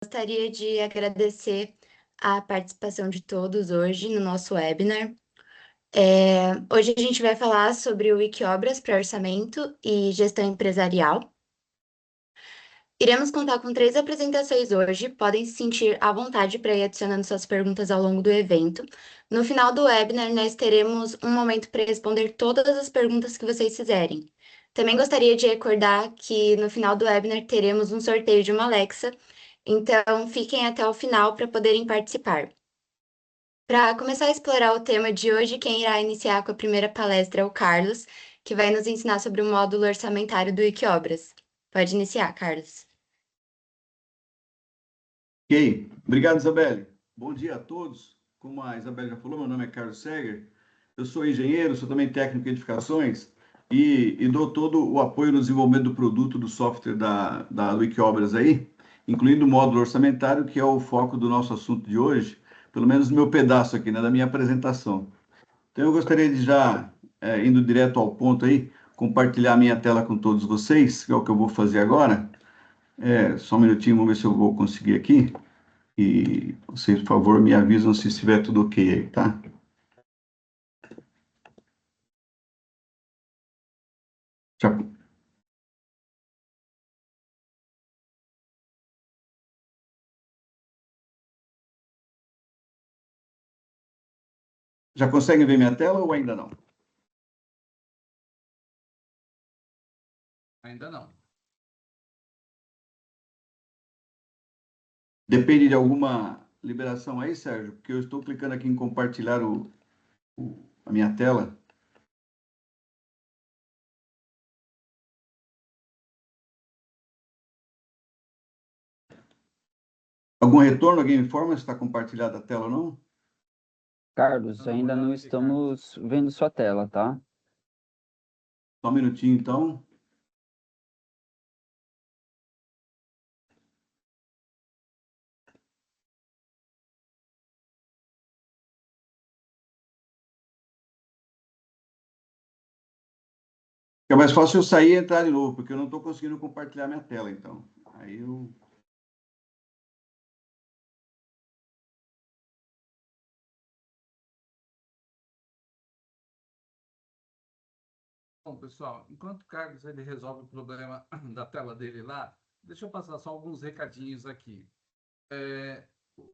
Gostaria de agradecer a participação de todos hoje no nosso webinar. Hoje a gente vai falar sobre o Wikiobras para orçamento e gestão empresarial. Iremos contar com 3 apresentações hoje, podem se sentir à vontade para ir adicionando suas perguntas ao longo do evento. No final do webinar, nós teremos um momento para responder todas as perguntas que vocês fizerem. Também gostaria de recordar que no final do webinar teremos um sorteio de uma Alexa, então fiquem até o final para poderem participar. Para começar a explorar o tema de hoje, quem irá iniciar com a primeira palestra é o Carlos, que vai nos ensinar sobre o módulo orçamentário do Wikiobras. Pode iniciar, Carlos. Ok, obrigado, Isabelle. Bom dia a todos. Como a Isabelle já falou, meu nome é Carlos Seger. Eu sou engenheiro, sou também técnico em edificações e dou todo o apoio no desenvolvimento do produto, do software da Wikiobras aí, incluindo o módulo orçamentário, que é o foco do nosso assunto de hoje, pelo menos no meu pedaço aqui, né, da minha apresentação. Então, eu gostaria de já, indo direto ao ponto aí, compartilhar a minha tela com todos vocês, que é o que eu vou fazer agora. Só um minutinho, vamos ver se eu vou conseguir aqui. E vocês, por favor, me avisam se estiver tudo ok aí, tá? Já, já conseguem ver minha tela ou ainda não? Ainda não. Depende de alguma liberação aí, Sérgio? Porque eu estou clicando aqui em compartilhar a minha tela. Algum retorno? Alguém me informa se está compartilhada a tela ou não? Carlos, ainda não estamos vendo sua tela, tá? Só um minutinho, então. É mais fácil eu sair e entrar de novo, porque eu não estou conseguindo compartilhar minha tela, então. Aí eu... Bom, pessoal, enquanto o Carlos ele resolve o problema da tela dele lá, deixa eu passar só alguns recadinhos aqui.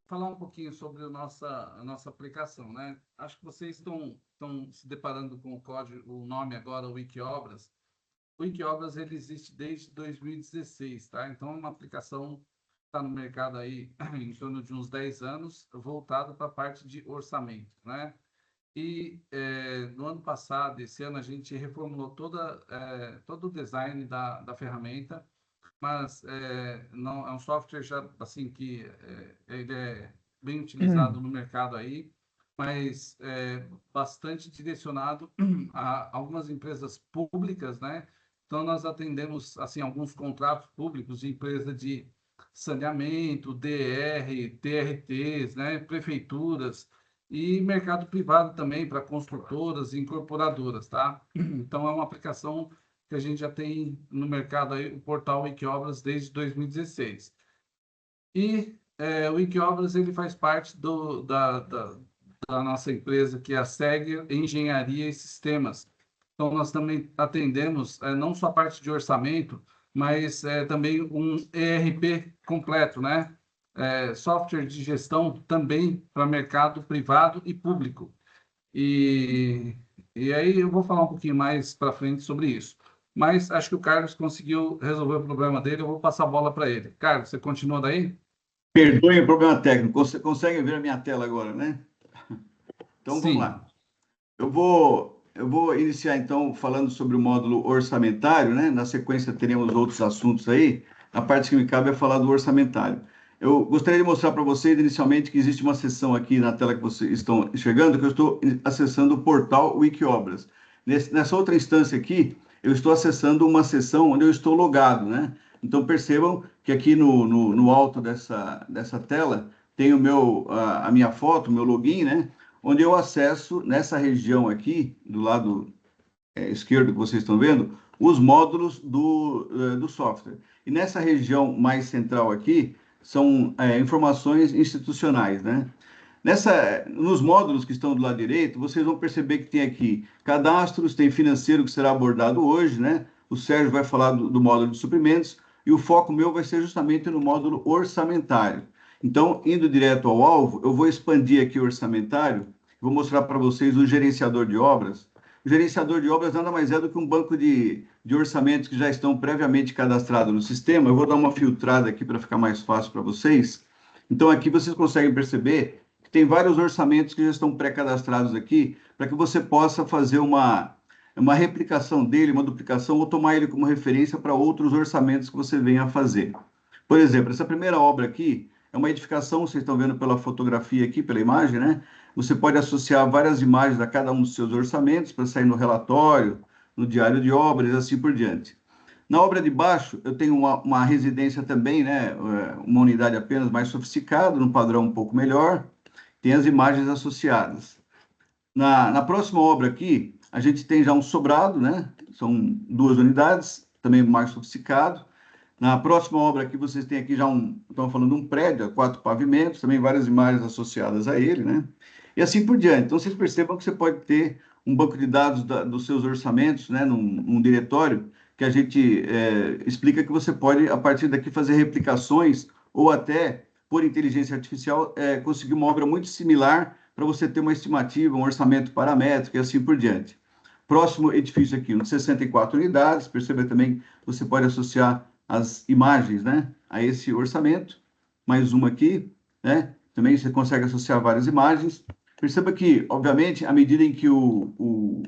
Falar um pouquinho sobre a nossa aplicação, né? Acho que vocês estão se deparando com o código, o nome agora, o Wikiobras. O Wikiobras ele existe desde 2016, tá? Então, é uma aplicação que está no mercado aí em torno de uns 10 anos, voltado para a parte de orçamento, né? E no ano passado, esse ano, a gente reformulou todo o design da ferramenta, mas não, é um software já, assim, que ele é bem utilizado no mercado aí, mas bastante direcionado a algumas empresas públicas, né? Então, nós atendemos, assim, alguns contratos públicos de empresa de saneamento, DR, TRTs, né? Prefeituras, e mercado privado também para construtoras e incorporadoras, tá? Então, é uma aplicação que a gente já tem no mercado aí, o portal Wikiobras desde 2016. E o Wikiobras ele faz parte da nossa empresa, que é a SEG Engenharia e Sistemas. Então, nós também atendemos não só a parte de orçamento, mas também um ERP completo, né? Software de gestão também para mercado privado e público. E aí eu vou falar um pouquinho mais para frente sobre isso. Mas acho que o Carlos conseguiu resolver o problema dele, eu vou passar a bola para ele. Carlos, você continua daí? Perdoem o problema técnico. Conseguem ver a minha tela agora, né? Então, vamos Sim. lá. Eu vou iniciar, então, falando sobre o módulo orçamentário, né? Na sequência, teremos outros assuntos aí. A parte que me cabe é falar do orçamentário. Eu gostaria de mostrar para vocês, inicialmente, que existe uma seção aqui na tela que vocês estão enxergando, que eu estou acessando o portal Wikiobras. Nessa outra instância aqui, eu estou acessando uma seção onde eu estou logado, né? Então, percebam que aqui no alto dessa tela tem a minha foto, o meu login, né? Onde eu acesso, nessa região aqui, do lado esquerdo que vocês estão vendo, os módulos do software. E nessa região mais central aqui, são informações institucionais, né? Nos módulos que estão do lado direito, vocês vão perceber que tem aqui cadastros, tem financeiro que será abordado hoje, né? O Sérgio vai falar do módulo de suprimentos e o foco meu vai ser justamente no módulo orçamentário. Então, indo direto ao alvo, eu vou expandir aqui o orçamentário, vou mostrar para vocês o gerenciador de obras. O gerenciador de obras nada mais é do que um banco de orçamentos que já estão previamente cadastrados no sistema. Eu vou dar uma filtrada aqui para ficar mais fácil para vocês. Então, aqui vocês conseguem perceber que tem vários orçamentos que já estão pré-cadastrados aqui, para que você possa fazer uma replicação dele, uma duplicação, ou tomar ele como referência para outros orçamentos que você venha a fazer. Por exemplo, essa primeira obra aqui é uma edificação, vocês estão vendo pela fotografia aqui, pela imagem, né? Você pode associar várias imagens a cada um dos seus orçamentos para sair no relatório, no diário de obras e assim por diante. Na obra de baixo, eu tenho uma residência também, né? Uma unidade apenas mais sofisticada, num padrão um pouco melhor. Tem as imagens associadas. Na próxima obra aqui, a gente tem já um sobrado, né? São 2 unidades, também mais sofisticado. Na próxima obra aqui, vocês têm aqui já estamos falando de um prédio, 4 pavimentos, também várias imagens associadas a ele, né? E assim por diante. Então, vocês percebam que você pode ter um banco de dados dos seus orçamentos, né? Num diretório, que a gente explica que você pode, a partir daqui, fazer replicações ou até, por inteligência artificial, conseguir uma obra muito similar para você ter uma estimativa, um orçamento paramétrico e assim por diante. Próximo edifício aqui, de 64 unidades, perceba também que você pode associar as imagens, né, a esse orçamento. Mais uma aqui, né, também você consegue associar várias imagens. Perceba que, obviamente, à medida em que o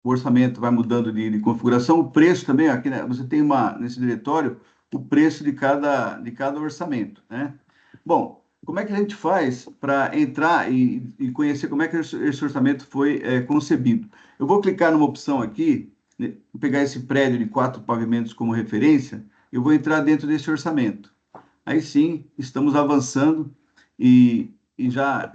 orçamento vai mudando de configuração, o preço também, aqui, né, você tem nesse diretório, o preço de cada orçamento, né? Bom, como é que a gente faz para entrar e conhecer como é que esse orçamento foi concebido? Eu vou clicar numa opção aqui, né, vou pegar esse prédio de 4 pavimentos como referência, eu vou entrar dentro desse orçamento. Aí sim, estamos avançando e já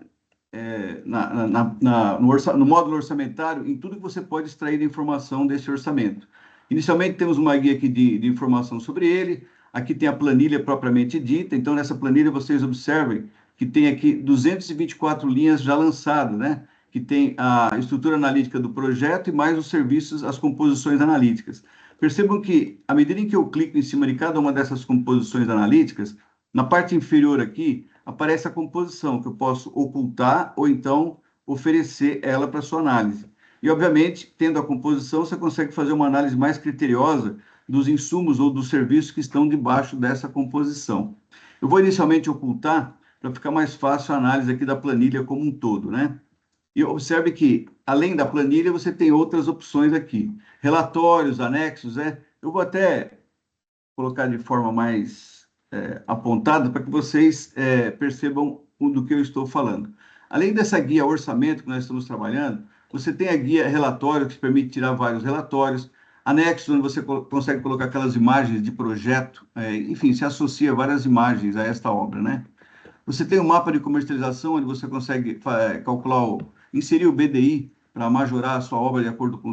no módulo orçamentário, em tudo que você pode extrair de informação desse orçamento. Inicialmente, temos uma guia aqui de informação sobre ele. Aqui tem a planilha propriamente dita. Então, nessa planilha, vocês observem que tem aqui 224 linhas já lançadas, né? Que tem a estrutura analítica do projeto e mais os serviços, as composições analíticas. Percebam que, à medida em que eu clico em cima de cada uma dessas composições analíticas, na parte inferior aqui, aparece a composição, que eu posso ocultar ou então oferecer ela para sua análise. E, obviamente, tendo a composição, você consegue fazer uma análise mais criteriosa dos insumos ou dos serviços que estão debaixo dessa composição. Eu vou inicialmente ocultar para ficar mais fácil a análise aqui da planilha como um todo, né? E observe que, além da planilha, você tem outras opções aqui. Relatórios, anexos, né? Eu vou até colocar de forma mais apontada para que vocês percebam do que eu estou falando. Além dessa guia orçamento que nós estamos trabalhando, você tem a guia relatório, que permite tirar vários relatórios, anexos, onde você consegue colocar aquelas imagens de projeto, enfim, se associa várias imagens a esta obra, né? Você tem um mapa de comercialização, onde você consegue calcular, inserir o BDI para majorar a sua obra de acordo com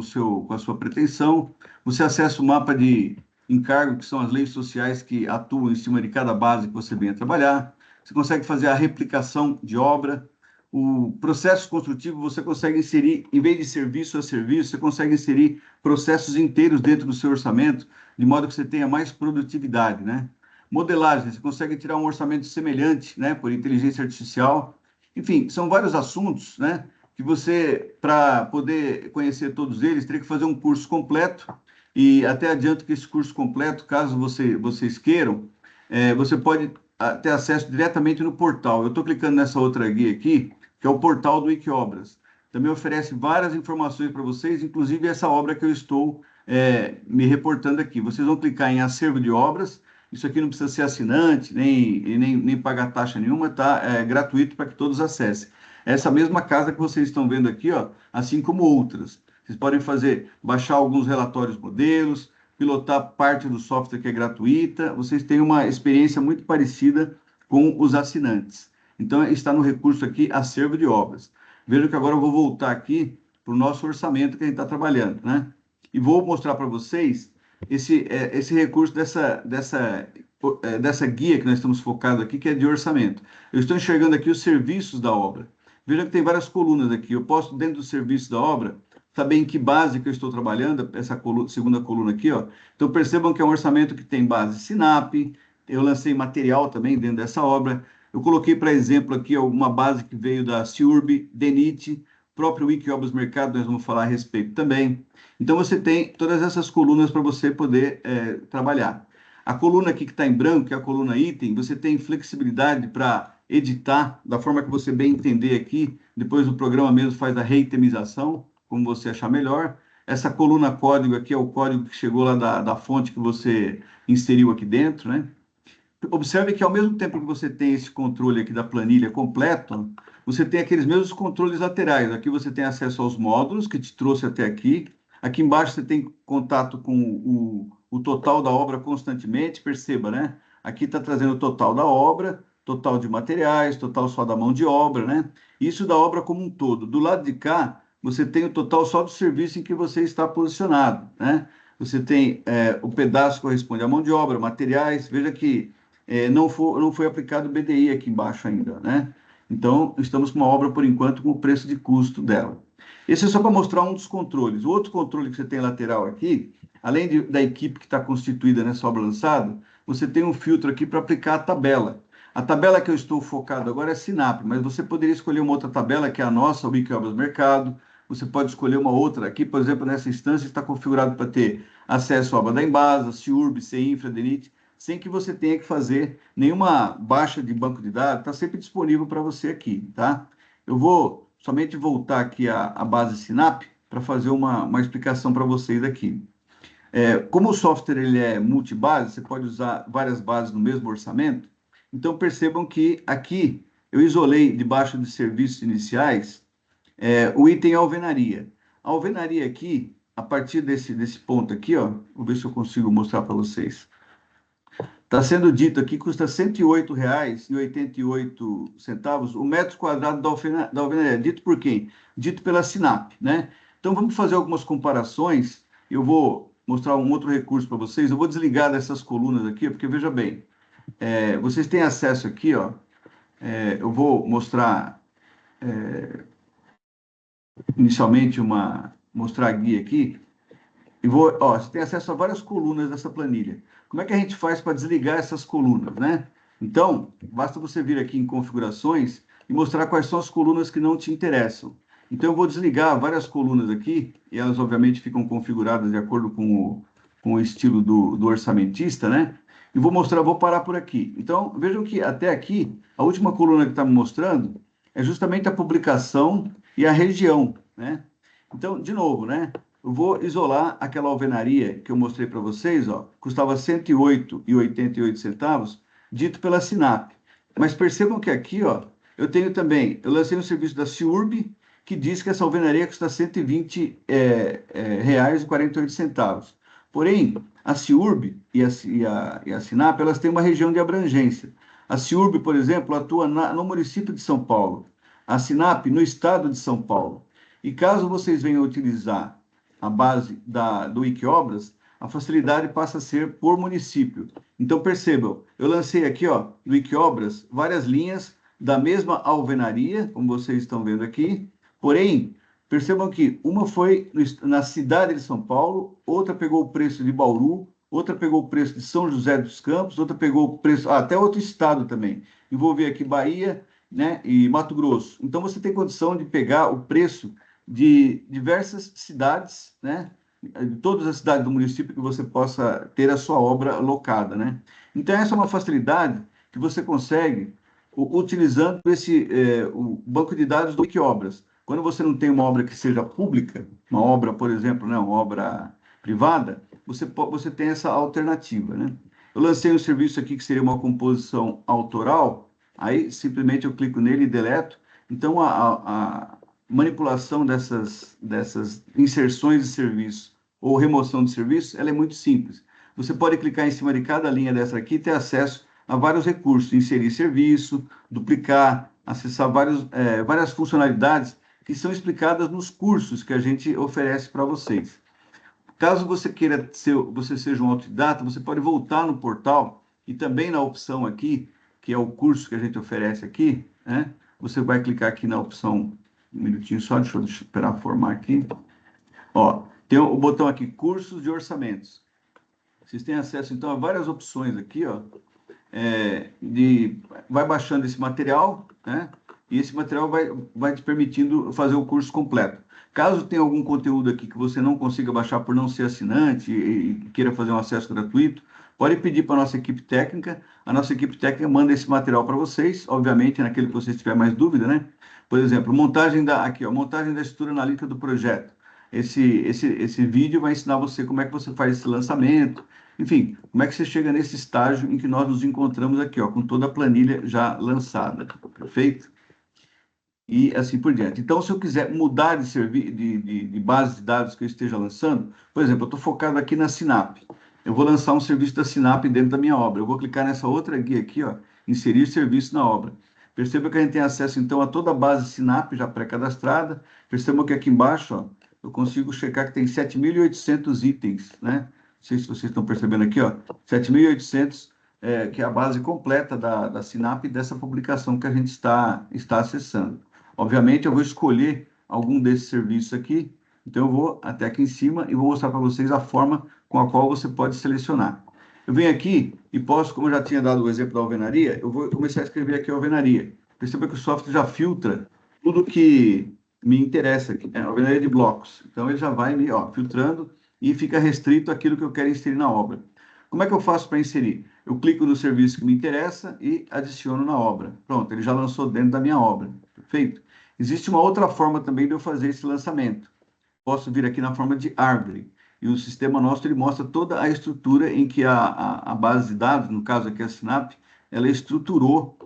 a sua pretensão. Você acessa o mapa de encargo, que são as leis sociais que atuam em cima de cada base que você venha trabalhar. Você consegue fazer a replicação de obra. O processo construtivo, você consegue inserir, em vez de serviço a serviço, você consegue inserir processos inteiros dentro do seu orçamento, de modo que você tenha mais produtividade, né? Modelagem, você consegue tirar um orçamento semelhante, né, por inteligência artificial. Enfim, são vários assuntos, né, que você, para poder conhecer todos eles, teria que fazer um curso completo. E até adianto que esse curso completo, caso vocês queiram, você pode ter acesso diretamente no portal. Eu estou clicando nessa outra guia aqui, que é o portal do Wikiobras. Também oferece várias informações para vocês, inclusive essa obra que eu estou me reportando aqui. Vocês vão clicar em acervo de obras. Isso aqui não precisa ser assinante, nem pagar taxa nenhuma, tá? É gratuito para que todos acessem. Essa mesma casa que vocês estão vendo aqui, ó, assim como outras. Vocês podem baixar alguns relatórios modelos, pilotar parte do software que é gratuita. Vocês têm uma experiência muito parecida com os assinantes. Então, está no recurso aqui, acervo de obras. Veja que agora eu vou voltar aqui para o nosso orçamento que a gente está trabalhando, né? E vou mostrar para vocês esse recurso dessa dessa guia que nós estamos focados aqui, que é de orçamento. Eu estou enxergando aqui os serviços da obra. Veja que tem várias colunas aqui. Eu posso, dentro do serviço da obra, saber em que base que eu estou trabalhando, essa segunda coluna aqui, ó. Então, percebam que é um orçamento que tem base Sinap, eu lancei material também dentro dessa obra. Eu coloquei, para exemplo, aqui uma base que veio da CIURB, DENIT, próprio Wikiobras Mercado, nós vamos falar a respeito também. Então, você tem todas essas colunas para você poder trabalhar. A coluna aqui que está em branco, que é a coluna item, você tem flexibilidade para editar da forma que você bem entender aqui. Depois o programa mesmo faz a reitemização, como você achar melhor. Essa coluna código aqui é o código que chegou lá da fonte que você inseriu aqui dentro, né? Observe que ao mesmo tempo que você tem esse controle aqui da planilha completo, você tem aqueles mesmos controles laterais. Aqui você tem acesso aos módulos que te trouxe até aqui. Aqui embaixo você tem contato com o total da obra constantemente, perceba, né? Aqui está trazendo o total da obra, total de materiais, total só da mão de obra, né? Isso da obra como um todo. Do lado de cá, você tem o total só do serviço em que você está posicionado, né? Você tem o pedaço que corresponde à mão de obra, materiais. Veja que não foi aplicado o BDI aqui embaixo ainda, né? Então, estamos com uma obra, por enquanto, com o preço de custo dela. Esse é só para mostrar um dos controles. O outro controle que você tem lateral aqui, além da equipe que está constituída nessa obra lançada, você tem um filtro aqui para aplicar a tabela. A tabela que eu estou focado agora é Sinap, mas você poderia escolher uma outra tabela, que é a nossa, o Wikiobras Mercado. Você pode escolher uma outra aqui, por exemplo, nessa instância está configurado para ter acesso à obra da Embasa, CIURB, CINFRA, DENIT, sem que você tenha que fazer nenhuma baixa de banco de dados, está sempre disponível para você aqui, tá? Eu vou somente voltar aqui à base Sinap para fazer uma explicação para vocês aqui. Como o software ele é multibase, você pode usar várias bases no mesmo orçamento, então percebam que aqui eu isolei debaixo de serviços iniciais o item alvenaria. A alvenaria aqui, a partir desse ponto aqui, ó, vou ver se eu consigo mostrar para vocês. Está sendo dito aqui que custa R$ 108,88 o metro quadrado da alvenaria. Dito por quem? Dito pela Sinap, né? Então, vamos fazer algumas comparações. Eu vou mostrar um outro recurso para vocês. Eu vou desligar dessas colunas aqui, porque, veja bem, vocês têm acesso aqui, ó. Eu vou mostrar, inicialmente, mostrar a guia aqui. E você tem acesso a várias colunas dessa planilha. Como é que a gente faz para desligar essas colunas, né? Então, basta você vir aqui em configurações e mostrar quais são as colunas que não te interessam. Então, eu vou desligar várias colunas aqui, e elas, obviamente, ficam configuradas de acordo com o estilo do orçamentista, né? E vou parar por aqui. Então, vejam que até aqui, a última coluna que está me mostrando é justamente a publicação e a região, né? Então, de novo, né? Eu vou isolar aquela alvenaria que eu mostrei para vocês, ó, custava R$ 108,88, dito pela Sinap. Mas percebam que aqui, ó, eu lancei um serviço da CIURB, que diz que essa alvenaria custa R$ 120,48. Porém, a CIURB e a Sinap, elas têm uma região de abrangência. A CIURB, por exemplo, atua no município de São Paulo. A Sinap, no estado de São Paulo. E caso vocês venham utilizar a base do Wikiobras, a facilidade passa a ser por município. Então, percebam, eu lancei aqui, ó, no Wikiobras, várias linhas da mesma alvenaria, como vocês estão vendo aqui, porém, percebam que uma foi na cidade de São Paulo, outra pegou o preço de Bauru, outra pegou o preço de São José dos Campos, outra pegou o preço, até outro estado também. Envolvi aqui Bahia, né, e Mato Grosso. Então, você tem condição de pegar o preço de diversas cidades, né? De todas as cidades do município que você possa ter a sua obra locada, né? Então, essa é uma facilidade que você consegue utilizando o banco de dados do Wikiobras. Quando você não tem uma obra que seja pública, uma obra, por exemplo, né, uma obra privada, você tem essa alternativa, né? Eu lancei um serviço aqui que seria uma composição autoral, aí simplesmente eu clico nele e deleto. Então, a manipulação dessas inserções de serviço ou remoção de serviço, ela é muito simples. Você pode clicar em cima de cada linha dessa aqui e ter acesso a vários recursos, inserir serviço, duplicar, acessar várias funcionalidades que são explicadas nos cursos que a gente oferece para vocês. Caso você queira você seja um autodidata, você pode voltar no portal E também na opção aqui, que é o curso que a gente oferece aqui, né? Você vai clicar aqui na opção, um minutinho só, deixa eu esperar formar aqui. Ó, tem o botão aqui, cursos de orçamentos. Vocês têm acesso, então, a várias opções aqui, ó. Vai baixando esse material, né? E esse material vai te permitindo fazer o curso completo. Caso tenha algum conteúdo aqui que você não consiga baixar por não ser assinante e queira fazer um acesso gratuito, pode pedir para a nossa equipe técnica. A nossa equipe técnica manda esse material para vocês, obviamente, naquele que vocês tiverem mais dúvida, né? Por exemplo, montagem da estrutura analítica do projeto. Esse vídeo vai ensinar você como é que você faz esse lançamento, enfim, como é que você chega nesse estágio em que nós nos encontramos aqui, ó, com toda a planilha já lançada, perfeito? E assim por diante. Então, se eu quiser mudar de base de dados que eu esteja lançando, por exemplo, eu estou focado aqui na Sinap. Eu vou lançar um serviço da Sinap dentro da minha obra. Eu vou clicar nessa outra guia aqui, ó, inserir serviço na obra. Perceba que a gente tem acesso, então, a toda a base Sinap já pré-cadastrada. Percebam que aqui embaixo, ó, eu consigo checar que tem 7.800 itens, né? Não sei se vocês estão percebendo aqui, ó, 7.800, que é a base completa da Sinap dessa publicação que a gente está acessando. Obviamente, eu vou escolher algum desses serviços aqui, então eu vou até aqui em cima e vou mostrar para vocês a forma com a qual você pode selecionar. Eu venho aqui e posso, como eu já tinha dado o exemplo da alvenaria, eu vou começar a escrever aqui a alvenaria. Perceba que o software já filtra tudo que me interessa aqui, né? Alvenaria de blocos. Então, ele já vai me filtrando e fica restrito àquilo que eu quero inserir na obra. Como é que eu faço para inserir? Eu clico no serviço que me interessa e adiciono na obra. Pronto, ele já lançou dentro da minha obra. Perfeito? Existe uma outra forma também de eu fazer esse lançamento. Posso vir aqui na forma de árvore. E o sistema nosso ele mostra toda a estrutura em que a base de dados, no caso aqui a Sinap, ela estruturou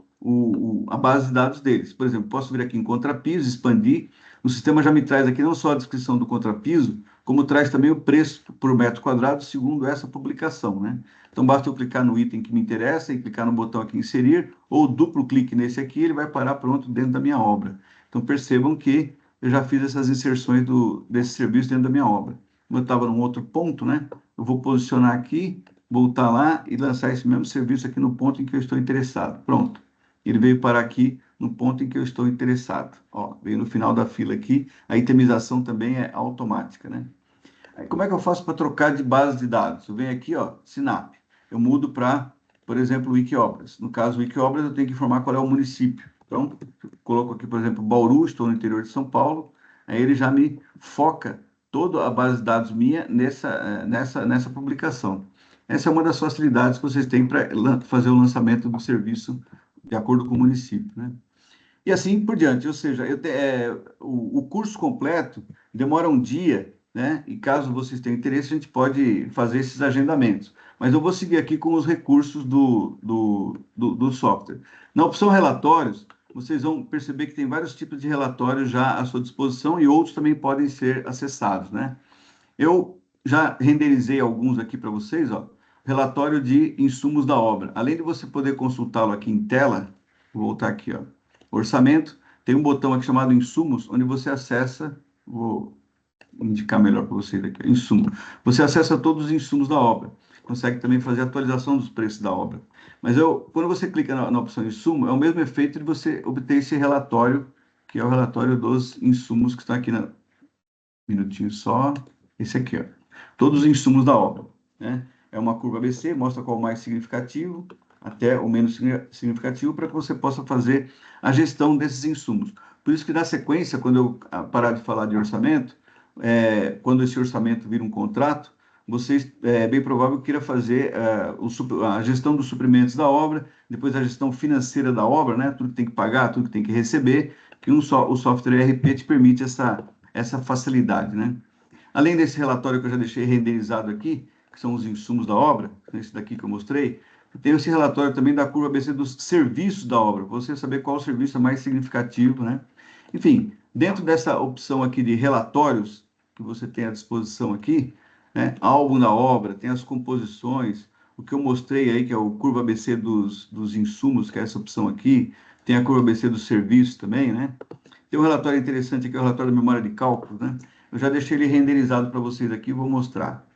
a base de dados deles. Por exemplo, posso vir aqui em contrapiso, expandir. O sistema já me traz aqui não só a descrição do contrapiso, como traz também o preço por metro quadrado segundo essa publicação, né? Então, basta eu clicar no item que me interessa e clicar no botão aqui inserir, ou duplo clique nesse aqui, ele vai parar pronto dentro da minha obra. Então, percebam que eu já fiz essas inserções desse serviço dentro da minha obra. Como eu estava num outro ponto, né? Eu vou posicionar aqui, voltar lá e lançar esse mesmo serviço aqui no ponto em que eu estou interessado. Pronto. Ele veio parar aqui no ponto em que eu estou interessado. Ó, veio no final da fila aqui. A itemização também é automática, né? Aí, como é que eu faço para trocar de base de dados? Eu venho aqui, ó, Sinap. Eu mudo para, por exemplo, Wikiobras. No caso, Wikiobras, eu tenho que informar qual é o município. Então, coloco aqui, por exemplo, Bauru, estou no interior de São Paulo. Aí ele já me foca toda a base de dados minha nessa publicação. Essa é uma das facilidades que vocês têm para fazer o lançamento do serviço de acordo com o município, né? E assim por diante, ou seja, o curso completo demora um dia, né? E caso vocês tenham interesse, a gente pode fazer esses agendamentos. Mas eu vou seguir aqui com os recursos do software. Na opção relatórios, vocês vão perceber que tem vários tipos de relatórios já à sua disposição e outros também podem ser acessados, né? Eu já renderizei alguns aqui para vocês, ó. Relatório de insumos da obra. Além de você poder consultá-lo aqui em tela, vou voltar aqui, ó. Orçamento, tem um botão aqui chamado insumos, onde você acessa, vou indicar melhor para vocês aqui, ó, insumo. Você acessa todos os insumos da obra. Consegue também fazer a atualização dos preços da obra. Mas quando você clica na opção insumo, é o mesmo efeito de você obter esse relatório, que é o relatório dos insumos que estão aqui na... Minutinho só. Esse aqui, ó. Todos os insumos da obra, né? É uma curva ABC, mostra qual o mais significativo até o menos significativo para que você possa fazer a gestão desses insumos. Por isso que na sequência, quando eu parar de falar de orçamento, quando esse orçamento vira um contrato, vocês, é bem provável que queira fazer a gestão dos suprimentos da obra, depois a gestão financeira da obra, né? Tudo que tem que pagar, tudo que tem que receber, que o software ERP te permite essa facilidade, né? Além desse relatório que eu já deixei renderizado aqui, que são os insumos da obra, esse daqui que eu mostrei, tem esse relatório também da curva ABC dos serviços da obra, para você saber qual o serviço é mais significativo, né? Enfim, dentro dessa opção aqui de relatórios, que você tem à disposição aqui, né? Álbum da obra, tem as composições, o que eu mostrei aí, que é o curva ABC dos insumos, que é essa opção aqui, tem a curva ABC dos serviços também, né? Tem um relatório interessante aqui, é o relatório da memória de cálculo, né? Eu já deixei ele renderizado para vocês aqui, vou mostrar.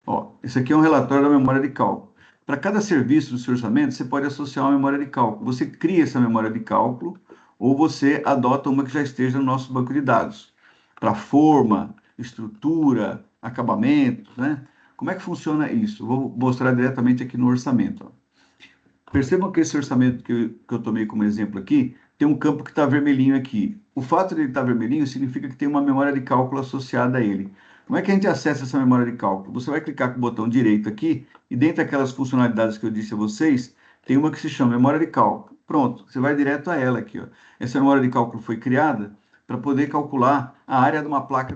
Ó, esse aqui é um relatório da memória de cálculo. Para cada serviço do seu orçamento, você pode associar uma memória de cálculo. Você cria essa memória de cálculo ou você adota uma que já esteja no nosso banco de dados. Para forma, estrutura, acabamento, né? Como é que funciona isso? Vou mostrar diretamente aqui no orçamento. Percebam que esse orçamento que eu tomei como exemplo aqui, tem um campo que está vermelhinho aqui. O fato de ele estar vermelhinho significa que tem uma memória de cálculo associada a ele. Como é que a gente acessa essa memória de cálculo? Você vai clicar com o botão direito aqui, e dentro daquelas funcionalidades que eu disse a vocês, tem uma que se chama memória de cálculo. Pronto, você vai direto a ela aqui, ó. Essa memória de cálculo foi criada para poder calcular a área de uma placa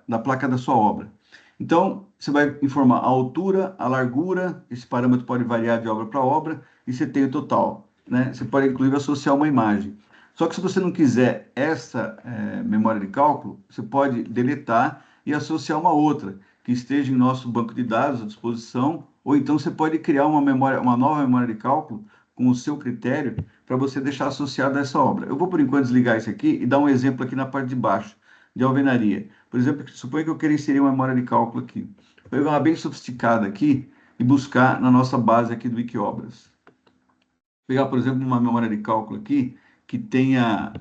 da placa da sua obra. Então, você vai informar a altura, a largura, esse parâmetro pode variar de obra para obra, e você tem o total, né? Você pode, inclusive, associar uma imagem. Só que se você não quiser essa memória de cálculo, você pode deletar e associar uma outra, que esteja em nosso banco de dados à disposição, ou então você pode criar uma nova memória de cálculo com o seu critério, para você deixar associado a essa obra. Eu vou, por enquanto, desligar isso aqui e dar um exemplo aqui na parte de baixo, de alvenaria. Por exemplo, suponha que eu queira inserir uma memória de cálculo aqui. Vou pegar uma bem sofisticada aqui e buscar na nossa base aqui do Wikiobras. Vou pegar, por exemplo, uma memória de cálculo aqui que tenha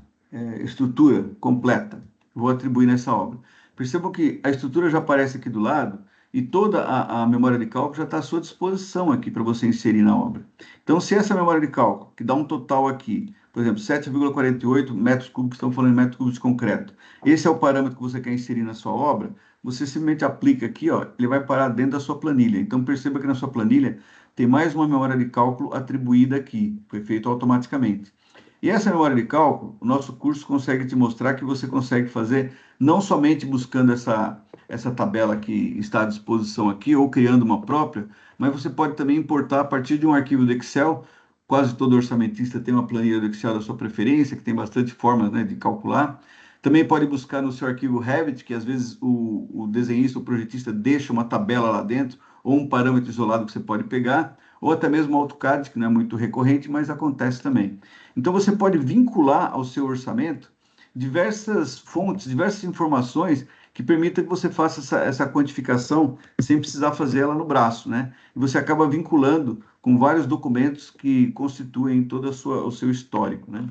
estrutura completa. Vou atribuir nessa obra. Percebam que a estrutura já aparece aqui do lado e toda a memória de cálculo já está à sua disposição aqui para você inserir na obra. Então, se essa memória de cálculo, que dá um total aqui, por exemplo, 7,48 metros cúbicos, estamos falando em metros cúbicos de concreto. Esse é o parâmetro que você quer inserir na sua obra. Você simplesmente aplica aqui, ó, ele vai parar dentro da sua planilha. Então, perceba que na sua planilha tem mais uma memória de cálculo atribuída aqui, foi feito automaticamente. E essa memória de cálculo, o nosso curso consegue te mostrar que você consegue fazer não somente buscando essa tabela que está à disposição aqui, ou criando uma própria, mas você pode também importar a partir de um arquivo do Excel. Quase todo orçamentista tem uma planilha do Excel da sua preferência, que tem bastante formas, né, de calcular. Também pode buscar no seu arquivo Revit, que às vezes o desenhista, o projetista deixa uma tabela lá dentro, ou um parâmetro isolado que você pode pegar, ou até mesmo o AutoCAD, que não é muito recorrente, mas acontece também. Então, você pode vincular ao seu orçamento diversas fontes, diversas informações que permitam que você faça essa quantificação sem precisar fazer ela no braço, né? E você acaba vinculando com vários documentos que constituem todo o seu histórico, né?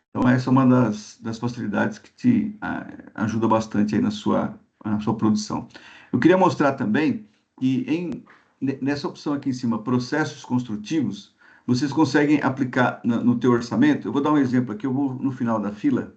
Então, essa é uma das facilidades que te ajuda bastante aí na sua produção. Eu queria mostrar também que nessa opção aqui em cima, processos construtivos, vocês conseguem aplicar no teu orçamento. Eu vou dar um exemplo aqui, eu vou no final da fila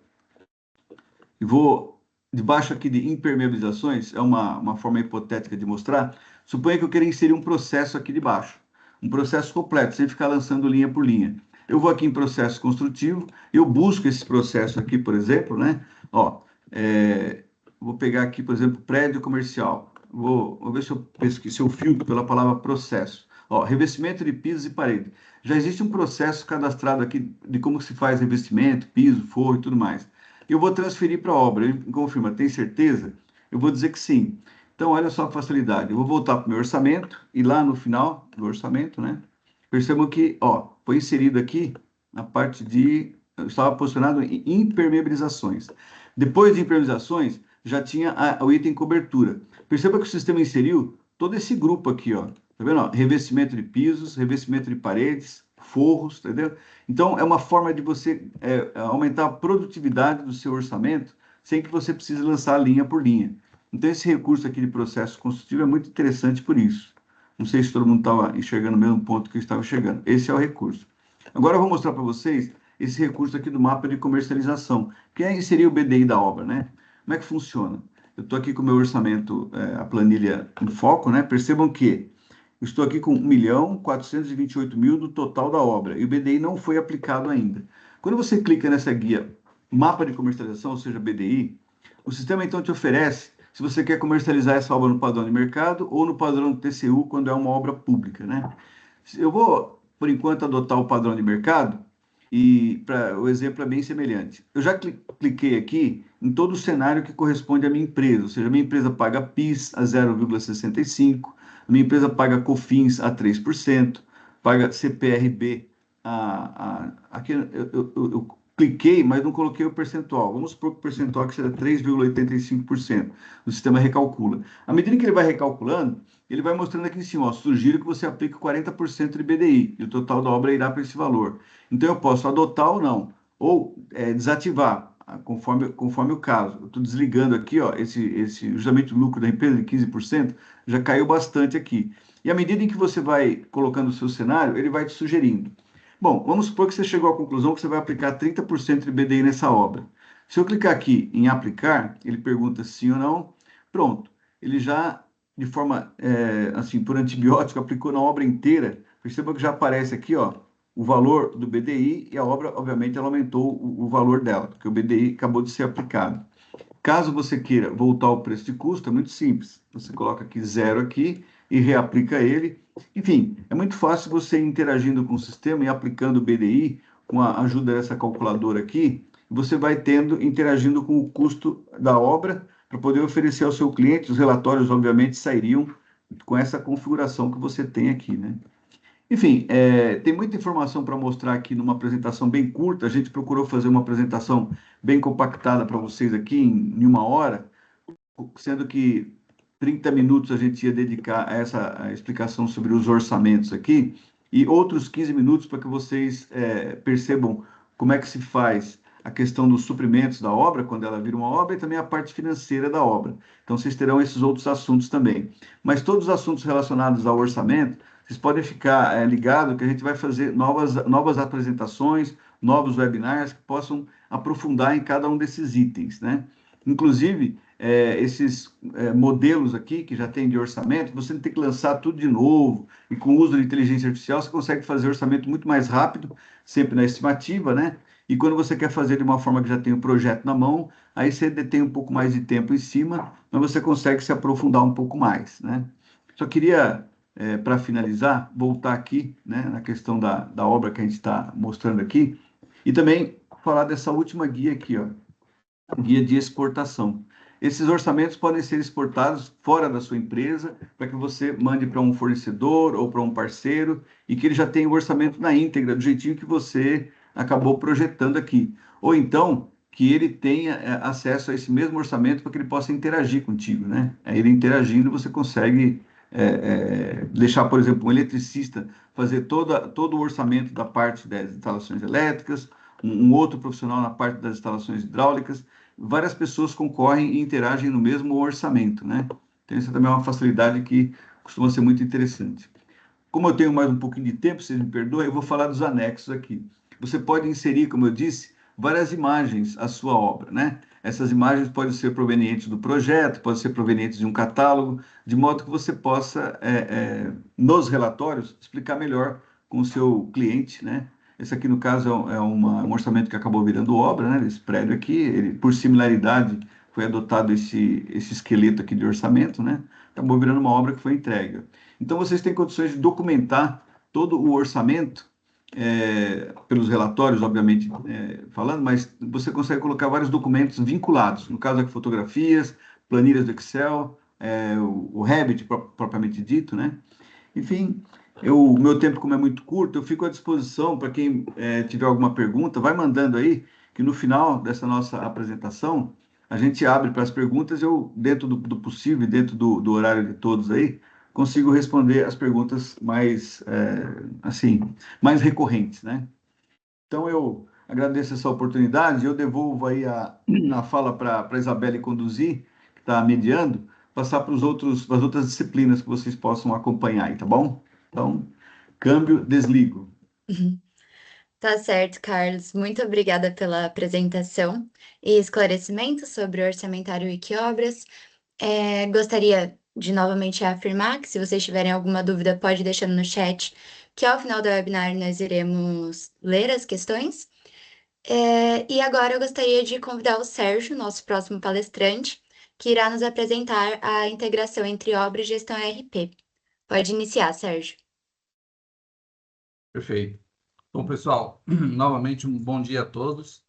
e vou debaixo aqui de impermeabilizações, é uma forma hipotética de mostrar. Suponha que eu queira inserir um processo aqui de baixo, um processo completo, sem ficar lançando linha por linha. Eu vou aqui em processo construtivo, eu busco esse processo aqui, por exemplo, né? Ó, vou pegar aqui, por exemplo, prédio comercial. Vou ver se eu filtro pela palavra processo. Ó, revestimento de pisos e paredes. Já existe um processo cadastrado aqui de como se faz revestimento, piso, forro e tudo mais. Eu vou transferir para a obra. Ele confirma, tem certeza? Eu vou dizer que sim. Então, olha só a facilidade. Eu vou voltar para o meu orçamento e lá no final do orçamento, né? Percebam que, ó, foi inserido aqui na parte de... Eu estava posicionado em impermeabilizações. Depois de impermeabilizações, já tinha o item cobertura. Perceba que o sistema inseriu todo esse grupo aqui, ó. Tá vendo? Ó, revestimento de pisos, revestimento de paredes, forros, entendeu? Então, é uma forma de você aumentar a produtividade do seu orçamento sem que você precise lançar linha por linha. Então, esse recurso aqui de processo construtivo é muito interessante por isso. Não sei se todo mundo estava enxergando o mesmo ponto que eu estava enxergando. Esse é o recurso. Agora, eu vou mostrar para vocês esse recurso aqui do mapa de comercialização, que é inserir o BDI da obra, né? Como é que funciona? Eu estou aqui com o meu orçamento, a planilha em foco, né? Percebam que eu estou aqui com 1.428.000 do total da obra, e o BDI não foi aplicado ainda. Quando você clica nessa guia mapa de comercialização, ou seja, BDI, o sistema então te oferece se você quer comercializar essa obra no padrão de mercado ou no padrão do TCU, quando é uma obra pública, né? Eu vou, por enquanto, adotar o padrão de mercado, e o exemplo é bem semelhante. Eu já cliquei aqui em todo o cenário que corresponde à minha empresa, ou seja, a minha empresa paga PIS a 0,65%, a minha empresa paga COFINS a 3%, paga CPRB aqui eu cliquei, mas não coloquei o percentual. Vamos supor que o percentual aqui seja 3,85%. O sistema recalcula. À medida que ele vai recalculando, ele vai mostrando aqui em cima, ó, sugiro que você aplique 40% de BDI, e o total da obra irá para esse valor. Então, eu posso adotar ou não, ou desativar, conforme o caso. Eu estou desligando aqui, ó, justamente o lucro da empresa de 15%, já caiu bastante aqui. E à medida em que você vai colocando o seu cenário, ele vai te sugerindo. Bom, vamos supor que você chegou à conclusão que você vai aplicar 30% de BDI nessa obra. Se eu clicar aqui em aplicar, ele pergunta sim ou não, pronto. Ele já, de forma, assim, por antibiótico, aplicou na obra inteira. Perceba que já aparece aqui, ó, o valor do BDI e a obra, obviamente, ela aumentou o valor dela, porque o BDI acabou de ser aplicado. Caso você queira voltar ao preço de custo, é muito simples. Você coloca aqui zero aqui e reaplica ele. Enfim, é muito fácil você ir interagindo com o sistema e aplicando o BDI com a ajuda dessa calculadora aqui. Você vai interagindo com o custo da obra para poder oferecer ao seu cliente. Os relatórios, obviamente, sairiam com essa configuração que você tem aqui, né? Enfim, tem muita informação para mostrar aqui numa apresentação bem curta. A gente procurou fazer uma apresentação bem compactada para vocês aqui em 1 hora, sendo que 30 minutos a gente ia dedicar a essa explicação sobre os orçamentos aqui, e outros 15 minutos para que vocês percebam como é que se faz a questão dos suprimentos da obra, quando ela vira uma obra, e também a parte financeira da obra. Então, vocês terão esses outros assuntos também. Mas todos os assuntos relacionados ao orçamento, vocês podem ficar ligados que a gente vai fazer novas apresentações, novos webinars que possam aprofundar em cada um desses itens, né? Inclusive, esses modelos aqui, que já tem de orçamento, você não tem que lançar tudo de novo, e com o uso de inteligência artificial, você consegue fazer orçamento muito mais rápido, sempre na estimativa, né? E quando você quer fazer de uma forma que já tem o projeto na mão, aí você detém um pouco mais de tempo em cima, mas você consegue se aprofundar um pouco mais, né? Só queria, para finalizar, voltar aqui, né, na questão da obra que a gente está mostrando aqui, e também falar dessa última guia aqui, ó, guia de exportação. Esses orçamentos podem ser exportados fora da sua empresa, para que você mande para um fornecedor ou para um parceiro, e que ele já tenha o orçamento na íntegra, do jeitinho que você acabou projetando aqui. Ou então, que ele tenha acesso a esse mesmo orçamento para que ele possa interagir contigo, né? Aí ele interagindo, você consegue deixar, por exemplo, um eletricista fazer todo o orçamento da parte das instalações elétricas, um outro profissional na parte das instalações hidráulicas. Várias pessoas concorrem e interagem no mesmo orçamento, né? Então, isso também é uma facilidade que costuma ser muito interessante. Como eu tenho mais um pouquinho de tempo, vocês me perdoem, eu vou falar dos anexos aqui. Você pode inserir, como eu disse, várias imagens à sua obra, né? Essas imagens podem ser provenientes do projeto, podem ser provenientes de um catálogo, de modo que você possa, nos relatórios, explicar melhor com o seu cliente, né? Esse aqui, no caso, é um orçamento que acabou virando obra, né? Esse prédio aqui, ele, por similaridade, foi adotado esse esqueleto aqui de orçamento, né? Acabou virando uma obra que foi entregue. Então, vocês têm condições de documentar todo o orçamento, pelos relatórios, obviamente, falando, mas você consegue colocar vários documentos vinculados, no caso aqui, fotografias, planilhas do Excel, o Revit propriamente dito, né? Enfim, o meu tempo, como é muito curto, eu fico à disposição para quem tiver alguma pergunta, vai mandando aí, que no final dessa nossa apresentação, a gente abre para as perguntas, eu, dentro do possível, dentro do horário de todos aí, consigo responder as perguntas mais, assim, mais recorrentes, né? Então, eu agradeço essa oportunidade, eu devolvo aí a fala para a Isabelle conduzir, que está mediando, passar para as outras disciplinas que vocês possam acompanhar aí, tá bom? Então, câmbio, desligo. Tá certo, Carlos. Muito obrigada pela apresentação e esclarecimento sobre o orçamentário Wikiobras. Gostaria de novamente afirmar que, se vocês tiverem alguma dúvida, pode deixar no chat, que ao final do webinar nós iremos ler as questões. E agora eu gostaria de convidar o Sérgio, nosso próximo palestrante, que irá nos apresentar a integração entre obra e gestão ERP. Pode iniciar, Sérgio. Perfeito. Bom, pessoal, novamente um bom dia a todos.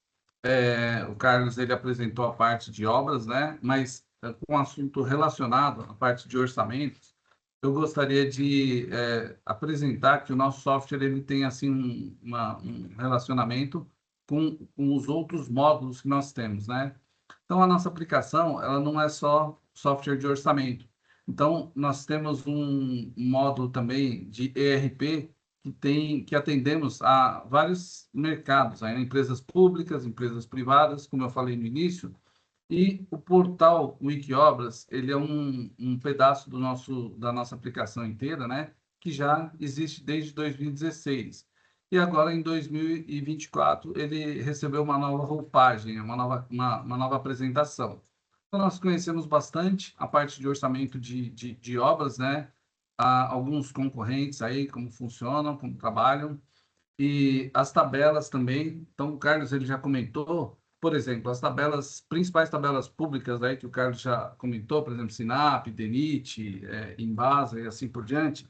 O Carlos, ele apresentou a parte de obras, né? Mas com um assunto relacionado à parte de orçamentos, eu gostaria de apresentar que o nosso software ele tem assim um relacionamento com os outros módulos que nós temos, né? Então, a nossa aplicação, ela não é só software de orçamento. Então, nós temos um módulo também de ERP que atendemos a vários mercados, né? Empresas públicas, empresas privadas, como eu falei no início, e o portal Wikiobras, ele é um pedaço da nossa aplicação inteira, né? Que já existe desde 2016. E agora, em 2024, ele recebeu uma nova roupagem, uma nova apresentação. Então, nós conhecemos bastante a parte de orçamento de obras, né? Há alguns concorrentes aí, como funcionam, como trabalham, e as tabelas também. Então, o Carlos ele já comentou, por exemplo, as tabelas, principais tabelas públicas aí que o Carlos já comentou, por exemplo, Sinap, DENIT, Embasa e assim por diante,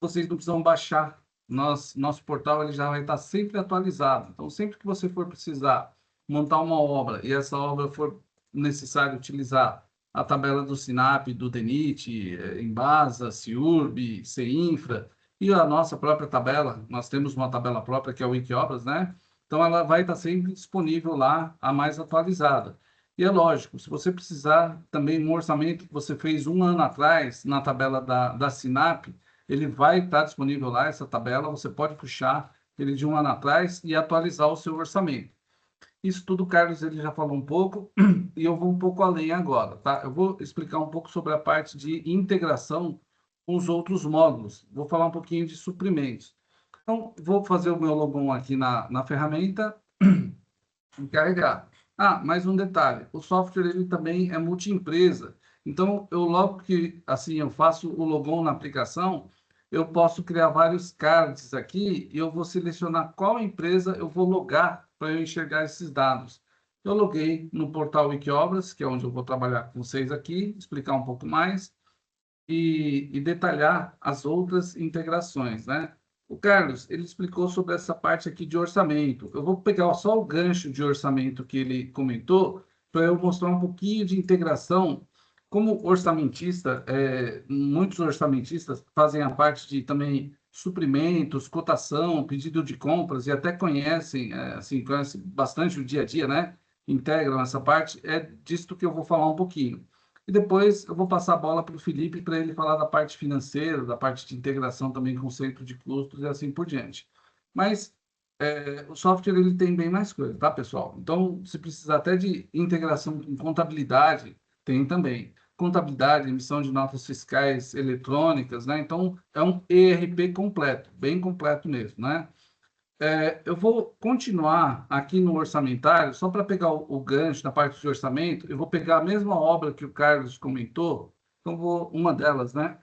vocês não precisam baixar. Nosso portal ele já vai estar sempre atualizado. Então, sempre que você for precisar montar uma obra e essa obra for necessário utilizar a tabela do Sinap, do DENIT, Embasa, CIURB, CEINFRA e a nossa própria tabela, nós temos uma tabela própria que é o Wikiobras, né? Então, ela vai estar sempre disponível lá, a mais atualizada. E é lógico, se você precisar também um orçamento que você fez um ano atrás na tabela da Sinap, ele vai estar disponível lá, essa tabela, você pode puxar ele de um ano atrás e atualizar o seu orçamento. Isso tudo, Carlos, ele já falou um pouco, e eu vou um pouco além agora, tá? Eu vou explicar um pouco sobre a parte de integração com os outros módulos. Vou falar um pouquinho de suprimentos. Então, vou fazer o meu login aqui na ferramenta e carregar. Ah, mais um detalhe, o software ele também é multiempresa. Então, eu logo que assim eu faço o login na aplicação, eu posso criar vários cards aqui e eu vou selecionar qual empresa eu vou logar para eu enxergar esses dados. Eu loguei no portal Wikiobras, que é onde eu vou trabalhar com vocês aqui, explicar um pouco mais e detalhar as outras integrações, né? O Carlos, ele explicou sobre essa parte aqui de orçamento. Eu vou pegar só o gancho de orçamento que ele comentou para eu mostrar um pouquinho de integração. Como orçamentista, muitos orçamentistas fazem a parte de também suprimentos, cotação, pedido de compras e até conhecem, assim, conhecem bastante o dia a dia, né? Integram essa parte. É disso que eu vou falar um pouquinho. E depois eu vou passar a bola para o Felipe para ele falar da parte financeira, da parte de integração também com o centro de custos e assim por diante. Mas o software ele tem bem mais coisa, tá, pessoal? Então, se precisar até de integração com contabilidade, tem também. Contabilidade, emissão de notas fiscais eletrônicas, né? Então, é um ERP completo, bem completo mesmo, né? Eu vou continuar aqui no orçamentário, só para pegar o gancho na parte de orçamento, eu vou pegar a mesma obra que o Carlos comentou, então uma delas, né?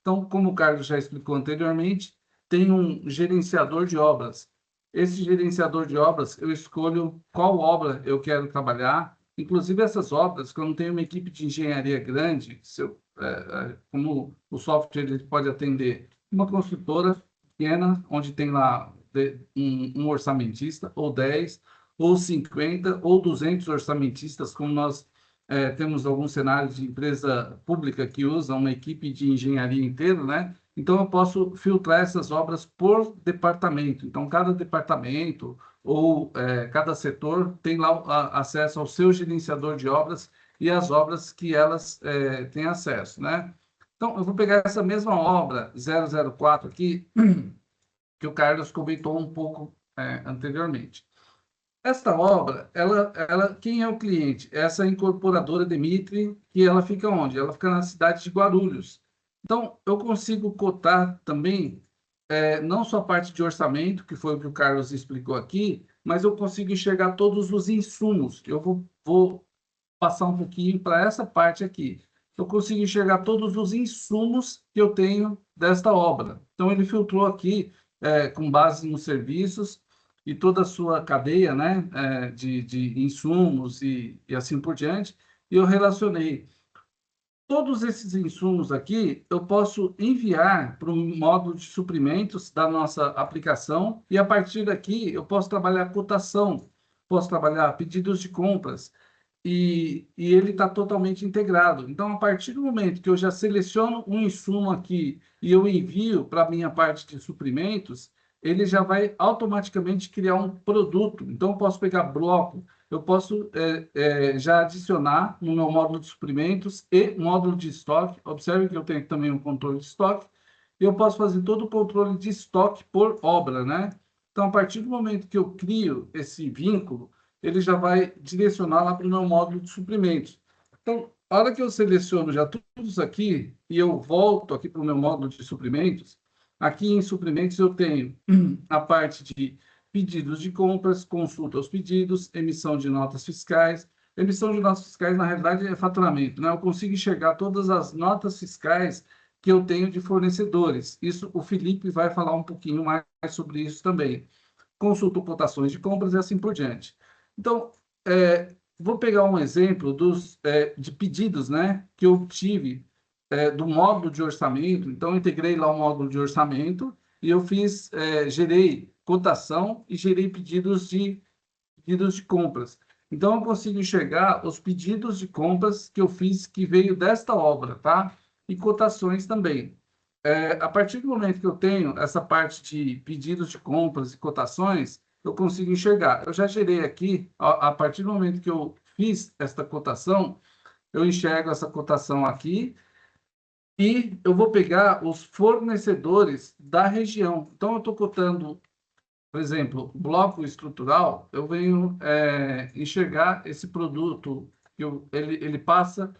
Então, como o Carlos já explicou anteriormente, tem um gerenciador de obras. Esse gerenciador de obras, eu escolho qual obra eu quero trabalhar, inclusive essas obras, que eu não tenho uma equipe de engenharia grande, como o software ele pode atender uma construtora pequena, onde tem lá um orçamentista, ou 10, ou 50, ou 200 orçamentistas, como nós temos alguns cenários de empresa pública que usa uma equipe de engenharia inteira, né? Então, eu posso filtrar essas obras por departamento. Então, cada departamento ou cada setor tem lá acesso ao seu gerenciador de obras e as obras que elas têm acesso, né? Então, eu vou pegar essa mesma obra 004 aqui, que o Carlos comentou um pouco anteriormente. Esta obra, quem é o cliente? Essa incorporadora Demitri, que ela fica onde? Ela fica na cidade de Guarulhos. Então, eu consigo cotar também, não só a parte de orçamento, que foi o que o Carlos explicou aqui, mas eu consigo enxergar todos os insumos. Eu vou passar um pouquinho para essa parte aqui. Eu consigo enxergar todos os insumos que eu tenho desta obra. Então, ele filtrou aqui, com base nos serviços e toda a sua cadeia, né, de insumos e assim por diante, e eu relacionei. Todos esses insumos aqui, eu posso enviar para um módulo de suprimentos da nossa aplicação, e a partir daqui eu posso trabalhar cotação, posso trabalhar pedidos de compras, e ele está totalmente integrado. Então, a partir do momento que eu já seleciono um insumo aqui e eu envio para a minha parte de suprimentos, ele já vai automaticamente criar um produto. Então, eu posso pegar bloco, eu posso já adicionar no meu módulo de suprimentos e módulo de estoque. Observe que eu tenho também um controle de estoque. E eu posso fazer todo o controle de estoque por obra, né? Então, a partir do momento que eu crio esse vínculo, ele já vai direcionar lá para o meu módulo de suprimentos. Então, a hora que eu seleciono já tudo isso aqui e eu volto aqui para o meu módulo de suprimentos, aqui em suprimentos eu tenho a parte de pedidos de compras, consulta aos pedidos, emissão de notas fiscais. Emissão de notas fiscais, na realidade, é faturamento, né? Eu consigo enxergar todas as notas fiscais que eu tenho de fornecedores. Isso, o Felipe vai falar um pouquinho mais sobre isso também. Consulto cotações de compras e assim por diante. Então, vou pegar um exemplo de pedidos, né, que eu tive do módulo de orçamento. Então, eu integrei lá o módulo de orçamento e eu gerei cotação e gerei pedidos de compras. Então, eu consigo enxergar os pedidos de compras que eu fiz que veio desta obra, tá? E cotações também. A partir do momento que eu tenho essa parte de pedidos de compras e cotações, eu consigo enxergar. Eu já gerei aqui, a partir do momento que eu fiz esta cotação, eu enxergo essa cotação aqui e eu vou pegar os fornecedores da região. Então, eu estou cotando, por exemplo, bloco estrutural, eu venho enxergar esse produto, ele passa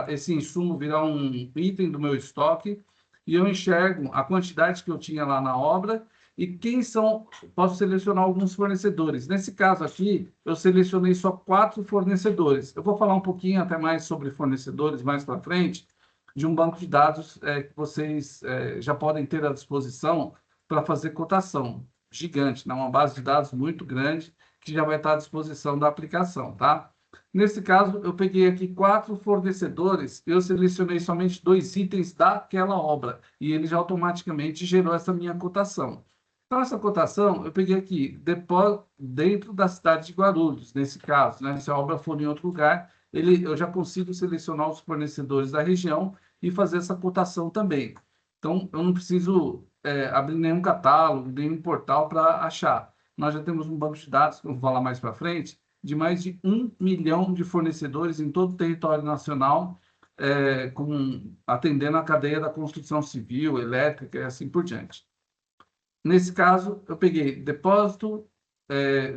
esse insumo virar um item do meu estoque, e eu enxergo a quantidade que eu tinha lá na obra e quem são, posso selecionar alguns fornecedores. Nesse caso aqui, eu selecionei só 4 fornecedores. Eu vou falar um pouquinho até mais sobre fornecedores mais para frente, de um banco de dados que vocês já podem ter à disposição para fazer cotação gigante, né? Uma base de dados muito grande que já vai estar à disposição da aplicação, tá? Nesse caso, eu peguei aqui 4 fornecedores, eu selecionei somente 2 itens daquela obra e ele já automaticamente gerou essa minha cotação. Então, essa cotação eu peguei aqui dentro da cidade de Guarulhos, nesse caso, né? Se a obra for em outro lugar, eu já consigo selecionar os fornecedores da região e fazer essa cotação também. Então, eu não preciso abrir nenhum catálogo, nenhum portal para achar. Nós já temos um banco de dados, que eu vou falar mais para frente, de mais de 1 milhão de fornecedores em todo o território nacional, atendendo a cadeia da construção civil, elétrica e assim por diante. Nesse caso, eu peguei depósito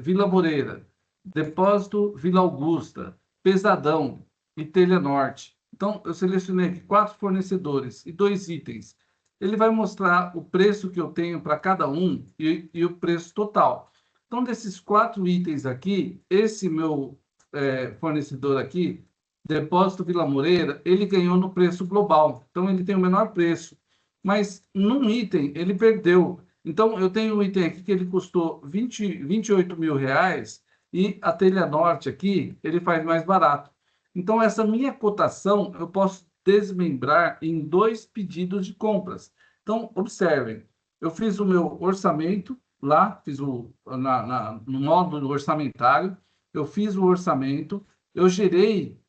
Vila Moreira, depósito Vila Augusta, Pesadão e Telha Norte. Então, eu selecionei aqui 4 fornecedores e 2 itens. Ele vai mostrar o preço que eu tenho para cada um e o preço total. Então, desses 4 itens aqui, esse meu fornecedor aqui, Depósito Vila Moreira, ele ganhou no preço global. Então, ele tem o menor preço. Mas, num item, ele perdeu. Então, eu tenho um item aqui que ele custou 28 mil reais e a Telha Norte aqui, ele faz mais barato. Então, essa minha cotação, eu posso desmembrar em 2 pedidos de compras. Então, observem, eu fiz o meu orçamento lá, fiz no módulo orçamentário, eu fiz o orçamento, eu gerei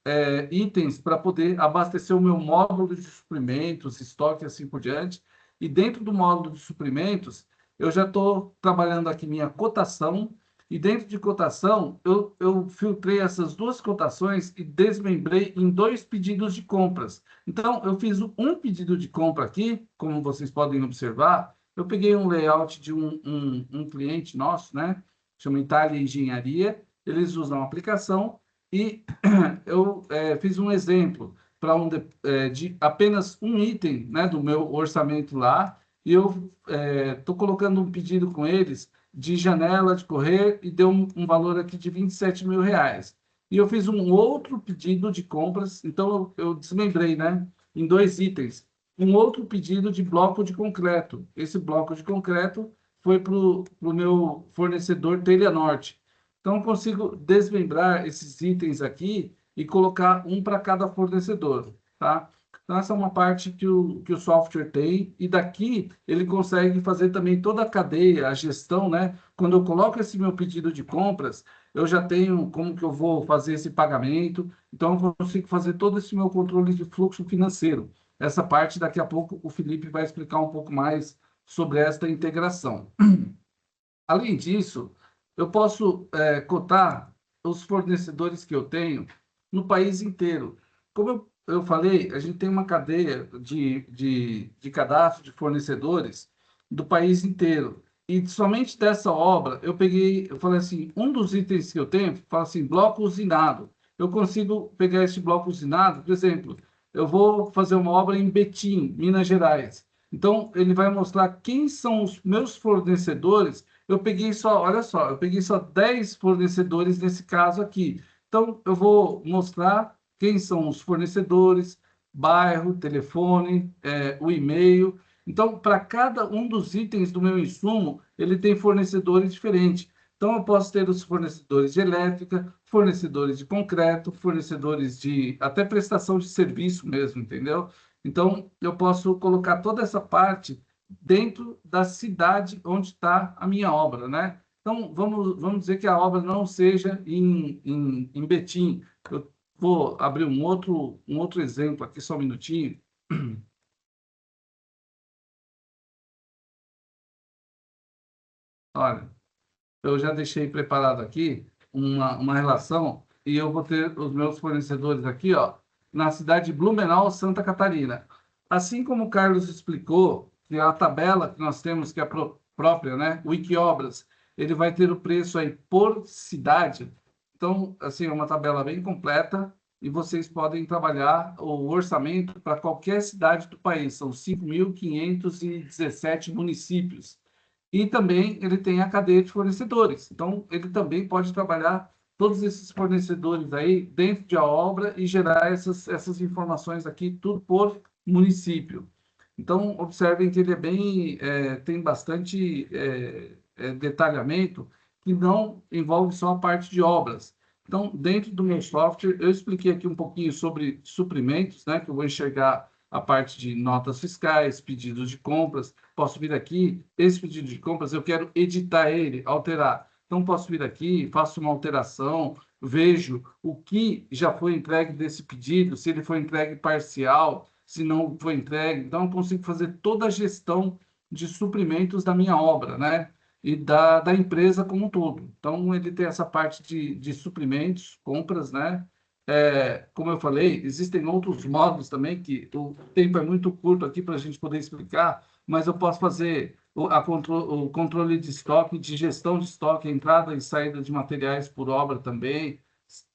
itens para poder abastecer o meu módulo de suprimentos, estoque e assim por diante, e dentro do módulo de suprimentos, eu já estou trabalhando aqui minha cotação, e dentro de cotação, eu filtrei essas 2 cotações e desmembrei em 2 pedidos de compras. Então, eu fiz um pedido de compra aqui, como vocês podem observar, eu peguei um layout de um cliente nosso, né? Chama Itália Engenharia, eles usam a aplicação, e eu fiz um exemplo para de apenas um item, né, do meu orçamento lá, e eu estou colocando um pedido com eles de janela de correr e deu um valor aqui de 27 mil reais. E eu fiz um outro pedido de compras, então eu desmembrei, né, em 2 itens. Um outro pedido de bloco de concreto. Esse bloco de concreto foi para o meu fornecedor Telha Norte. Então, eu consigo desmembrar esses itens aqui e colocar um para cada fornecedor, tá? Então, essa é uma parte que o software tem, e daqui ele consegue fazer também toda a cadeia, a gestão, né? Quando eu coloco esse meu pedido de compras, eu já tenho como que eu vou fazer esse pagamento, então eu consigo fazer todo esse meu controle de fluxo financeiro. Essa parte, daqui a pouco, o Felipe vai explicar um pouco mais sobre esta integração. Além disso, eu posso cotar os fornecedores que eu tenho no país inteiro. Como eu falei, a gente tem uma cadeia de cadastro de fornecedores do país inteiro. E somente dessa obra, eu falei assim, um dos itens que eu tenho, fala assim, bloco usinado. Eu consigo pegar esse bloco usinado, por exemplo, eu vou fazer uma obra em Betim, Minas Gerais. Então, ele vai mostrar quem são os meus fornecedores. Eu peguei só, olha só, eu peguei só 10 fornecedores nesse caso aqui. Então, eu vou mostrar quem são os fornecedores, bairro, telefone, o e-mail. Então, para cada um dos itens do meu insumo, ele tem fornecedores diferentes. Então, eu posso ter os fornecedores de elétrica, fornecedores de concreto, fornecedores de até prestação de serviço mesmo, entendeu? Então, eu posso colocar toda essa parte dentro da cidade onde está a minha obra, né? Então, vamos dizer que a obra não seja em Betim. Eu vou abrir um outro exemplo aqui, só um minutinho. Olha, eu já deixei preparado aqui uma relação e eu vou ter os meus fornecedores aqui, ó, na cidade de Blumenau, Santa Catarina. Assim como o Carlos explicou, que a tabela que nós temos, que é a própria, né, Wikiobras, ele vai ter o preço aí por cidade. Então, assim, é uma tabela bem completa e vocês podem trabalhar o orçamento para qualquer cidade do país. São 5.517 municípios. E também ele tem a cadeia de fornecedores. Então, ele também pode trabalhar todos esses fornecedores aí dentro de a obra e gerar essas informações aqui, tudo por município. Então, observem que ele é bem, tem bastante detalhamento que não envolve só a parte de obras. Então, dentro do meu software, eu expliquei aqui um pouquinho sobre suprimentos, né, que eu vou enxergar a parte de notas fiscais, pedidos de compras. Posso vir aqui, esse pedido de compras, eu quero editar ele, alterar. Então, posso vir aqui, faço uma alteração, vejo o que já foi entregue desse pedido, se ele foi entregue parcial, se não foi entregue. Então, eu consigo fazer toda a gestão de suprimentos da minha obra, né? E da empresa como um todo. Então, ele tem essa parte de suprimentos, compras, né? Como eu falei, existem outros módulos também, que o tempo é muito curto aqui para a gente poder explicar, mas eu posso fazer o controle de estoque, de gestão de estoque, entrada e saída de materiais por obra também,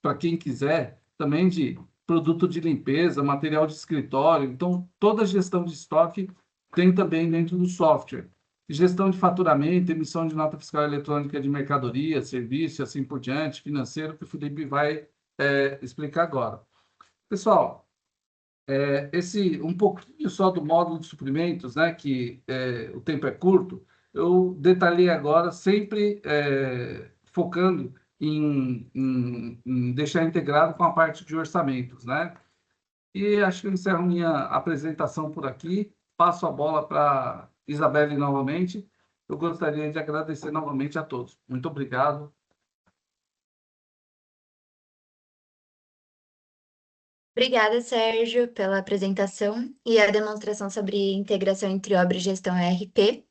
para quem quiser, também de produto de limpeza, material de escritório. Então, toda a gestão de estoque tem também dentro do software. Gestão de faturamento, emissão de nota fiscal eletrônica de mercadoria, serviço, assim por diante, financeiro, que o Felipe vai explicar agora. Pessoal, esse um pouquinho só do módulo de suprimentos, né, que o tempo é curto, eu detalhei agora, sempre focando em deixar integrado com a parte de orçamentos, né? E acho que eu encerro minha apresentação por aqui, passo a bola para Isabelle novamente. Eu gostaria de agradecer novamente a todos. Muito obrigado. Obrigada, Sérgio, pela apresentação e a demonstração sobre integração entre obra e gestão ERP.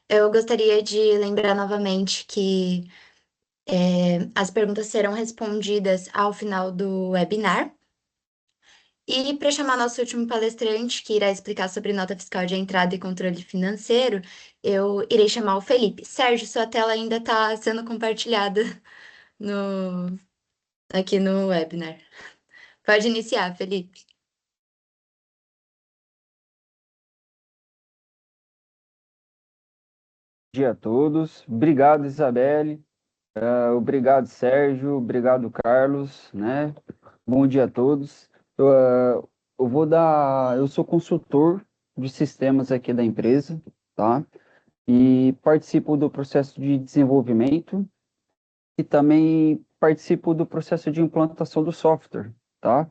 Eu gostaria de lembrar novamente que as perguntas serão respondidas ao final do webinar. E para chamar nosso último palestrante, que irá explicar sobre nota fiscal de entrada e controle financeiro, eu irei chamar o Felipe. Sérgio, sua tela ainda está sendo compartilhada no... aqui no webinar. Pode iniciar, Felipe. Bom dia a todos. Obrigado, Isabelle. Obrigado, Sérgio. Obrigado, Carlos, né? Bom dia a todos. Eu sou consultor de sistemas aqui da empresa, tá? E participo do processo de desenvolvimento e também participo do processo de implantação do software, tá?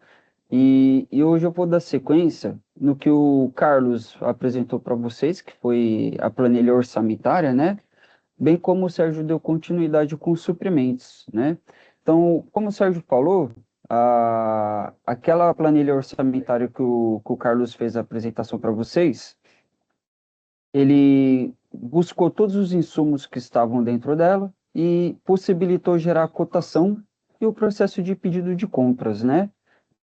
E hoje eu vou dar sequência no que o Carlos apresentou para vocês, que foi a planilha orçamentária, né? Bem como o Sérgio deu continuidade com os suprimentos, né? Então, como o Sérgio falou, aquela planilha orçamentária que o Carlos fez a apresentação para vocês, ele buscou todos os insumos que estavam dentro dela e possibilitou gerar a cotação e o processo de pedido de compras, né?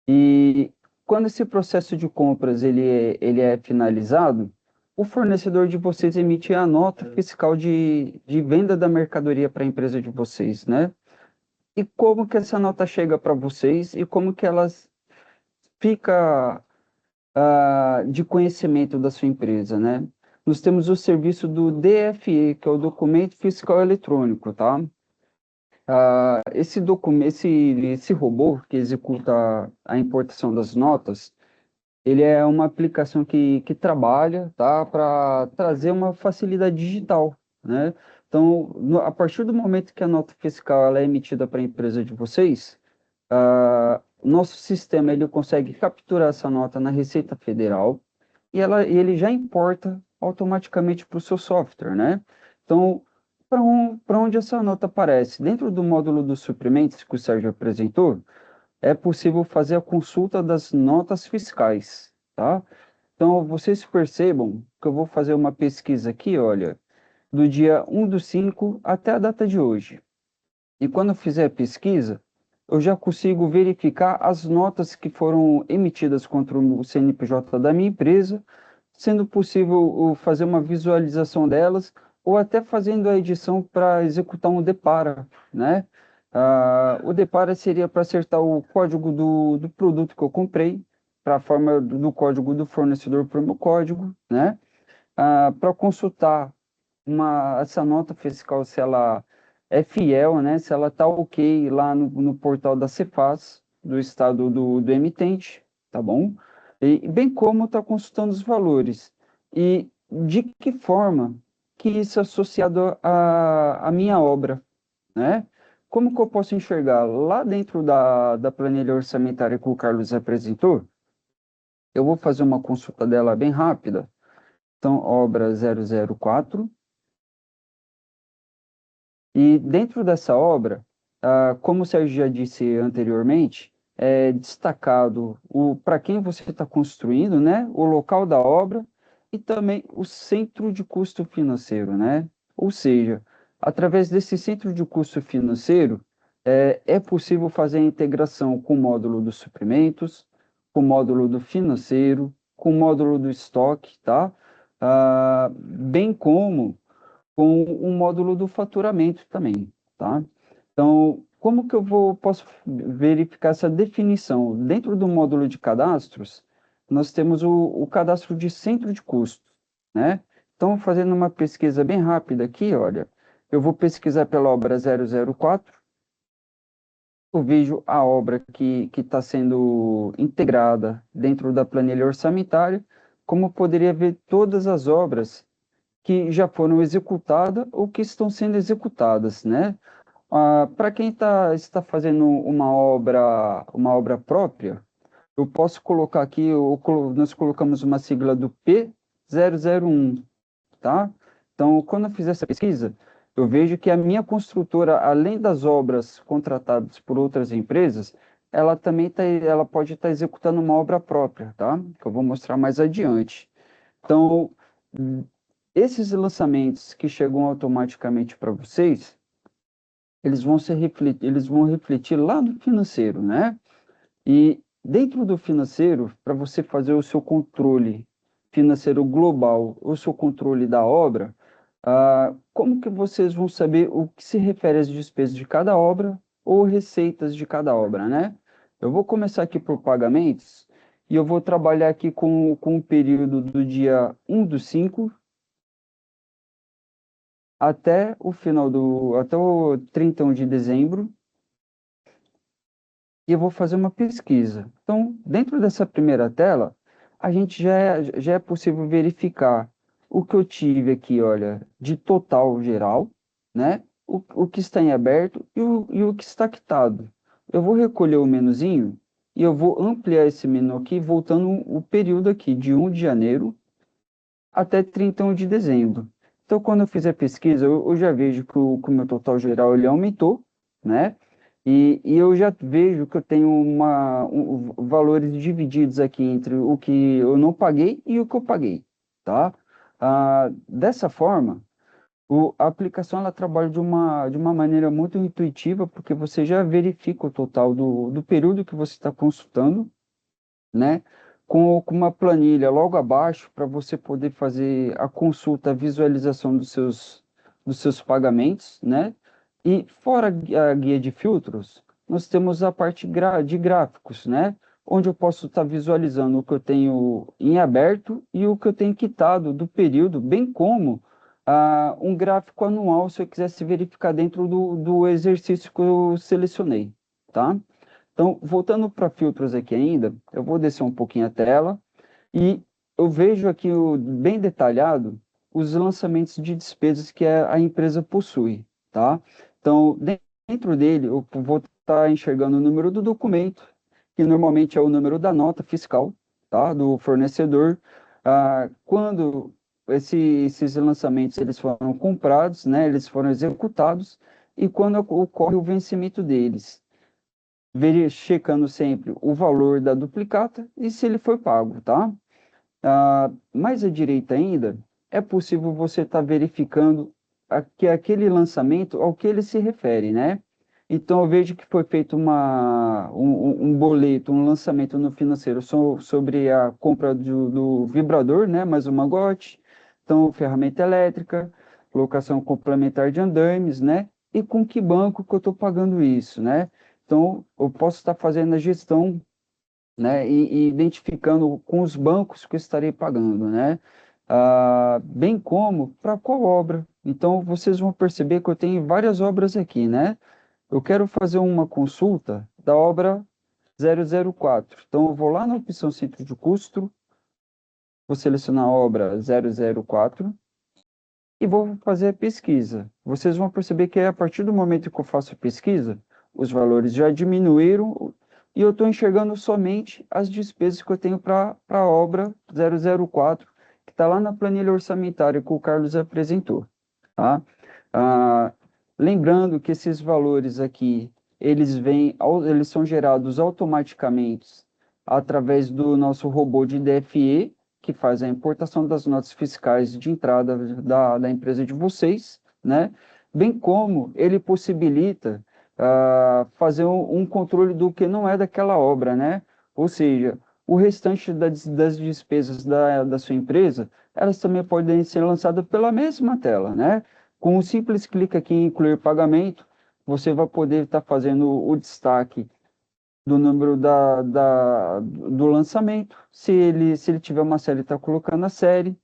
E quando esse processo de compras ele é finalizado, o fornecedor de vocês emite a nota fiscal de venda da mercadoria para a empresa de vocês, né? E como que essa nota chega para vocês e como que ela fica de conhecimento da sua empresa, né? Nós temos o serviço do DFE, que é o Documento Fiscal Eletrônico, tá? Esse documento, esse robô que executa a importação das notas, ele é uma aplicação que trabalha, tá, para trazer uma facilidade digital, né? Então, a partir do momento que a nota fiscal ela é emitida para a empresa de vocês, o nosso sistema ele consegue capturar essa nota na Receita Federal e ele já importa automaticamente para o seu software, né? Então, para onde essa nota aparece? Dentro do módulo dos suprimentos que o Sérgio apresentou, é possível fazer a consulta das notas fiscais, tá? Então, vocês percebam que eu vou fazer uma pesquisa aqui, olha, do dia 1/5 até a data de hoje. E quando eu fizer a pesquisa, eu já consigo verificar as notas que foram emitidas contra o CNPJ da minha empresa, sendo possível fazer uma visualização delas ou até fazendo a edição para executar um depara, né? O depara seria para acertar o código do produto que eu comprei, para a forma do código do fornecedor para o meu código, né? Para consultar essa nota fiscal, se ela é fiel, né? Se ela está ok lá no portal da Cefaz, do estado do emitente, tá bom? E bem como está consultando os valores. E de que forma que isso é associado à minha obra, né? Como que eu posso enxergar? Lá dentro da planilha orçamentária que o Carlos apresentou, eu vou fazer uma consulta dela bem rápida. Então, obra 004. E dentro dessa obra, como o Sérgio já disse anteriormente, é destacado para quem você está construindo, né, o local da obra e também o centro de custo financeiro, né? Ou seja, através desse centro de custo financeiro, é possível fazer a integração com o módulo dos suprimentos, com o módulo do financeiro, com o módulo do estoque, tá? Bem como com o módulo do faturamento também, tá? Então, como que posso verificar essa definição? Dentro do módulo de cadastros, nós temos o cadastro de centro de custos, né? Então, fazendo uma pesquisa bem rápida aqui, olha, eu vou pesquisar pela obra 004, eu vejo a obra que está sendo integrada dentro da planilha orçamentária, como eu poderia ver todas as obras que já foram executadas ou que estão sendo executadas, né? Para quem está fazendo uma obra própria, eu posso colocar aqui, nós colocamos uma sigla do P001, tá? Então, quando eu fizer essa pesquisa, eu vejo que a minha construtora, além das obras contratadas por outras empresas, ela pode estar executando uma obra própria, tá? Que eu vou mostrar mais adiante. Então, esses lançamentos que chegam automaticamente para vocês, eles vão refletir lá no financeiro, né? E dentro do financeiro, para você fazer o seu controle financeiro global, o seu controle da obra, como que vocês vão saber o que se refere às despesas de cada obra ou receitas de cada obra, né? Eu vou começar aqui por pagamentos e eu vou trabalhar aqui com o período do dia 1/5 até até o 31 de dezembro, e eu vou fazer uma pesquisa. Então, dentro dessa primeira tela, a gente já é possível verificar o que eu tive aqui, olha, de total geral, né? O que está em aberto e o que está quitado. Eu vou recolher o menuzinho e eu vou ampliar esse menu aqui, voltando o período aqui, de 1 de janeiro até 31 de dezembro. Então, quando eu fizer pesquisa, eu já vejo que o meu total geral ele aumentou, né? E eu já vejo que eu tenho valores divididos aqui entre o que eu não paguei e o que eu paguei, tá? Dessa forma, a aplicação ela trabalha de uma maneira muito intuitiva, porque você já verifica o total do período que você está consultando, né? Com uma planilha logo abaixo para você poder fazer a consulta, a visualização dos seus pagamentos, né? E fora a guia de filtros, nós temos a parte de gráficos, né? Onde eu posso estar visualizando o que eu tenho em aberto e o que eu tenho quitado do período, bem como um gráfico anual, se eu quisesse verificar dentro do exercício que eu selecionei, tá? Então, voltando para filtros aqui ainda, eu vou descer um pouquinho a tela e eu vejo aqui bem detalhado os lançamentos de despesas que a empresa possui, tá? Então, dentro dele, eu vou estar enxergando o número do documento, que normalmente é o número da nota fiscal, tá? Do fornecedor. Quando esses lançamentos eles foram comprados, né? Eles foram executados e quando ocorre o vencimento deles checando sempre o valor da duplicata e se ele foi pago, tá? Mais à direita ainda, é possível você estar verificando que aquele lançamento ao que ele se refere, né? Então, eu vejo que foi feito um boleto, um lançamento no financeiro sobre a compra do vibrador, né? Mais uma GOT, então, ferramenta elétrica, locação complementar de andames, né? E com que banco que eu estou pagando isso, né? Então, eu posso estar fazendo a gestão, né, e identificando com os bancos que eu estarei pagando, né? Bem como para qual obra. Então, vocês vão perceber que eu tenho várias obras aqui, né? Eu quero fazer uma consulta da obra 004. Então, eu vou lá na opção centro de custo, vou selecionar a obra 004 e vou fazer a pesquisa. Vocês vão perceber que a partir do momento que eu faço a pesquisa, os valores já diminuíram e eu estou enxergando somente as despesas que eu tenho para a obra 004, que está lá na planilha orçamentária que o Carlos apresentou. Tá? Ah, Lembrando que esses valores aqui, eles são gerados automaticamente através do nosso robô de DFE, que faz a importação das notas fiscais de entrada da empresa de vocês, né? Bem como ele possibilita fazer um controle do que não é daquela obra, né? Ou seja, o restante das despesas da sua empresa, elas também podem ser lançadas pela mesma tela, né? Com um simples clique aqui em incluir pagamento, você vai poder estar fazendo o destaque do número do lançamento. Se ele tiver uma série, está colocando a série.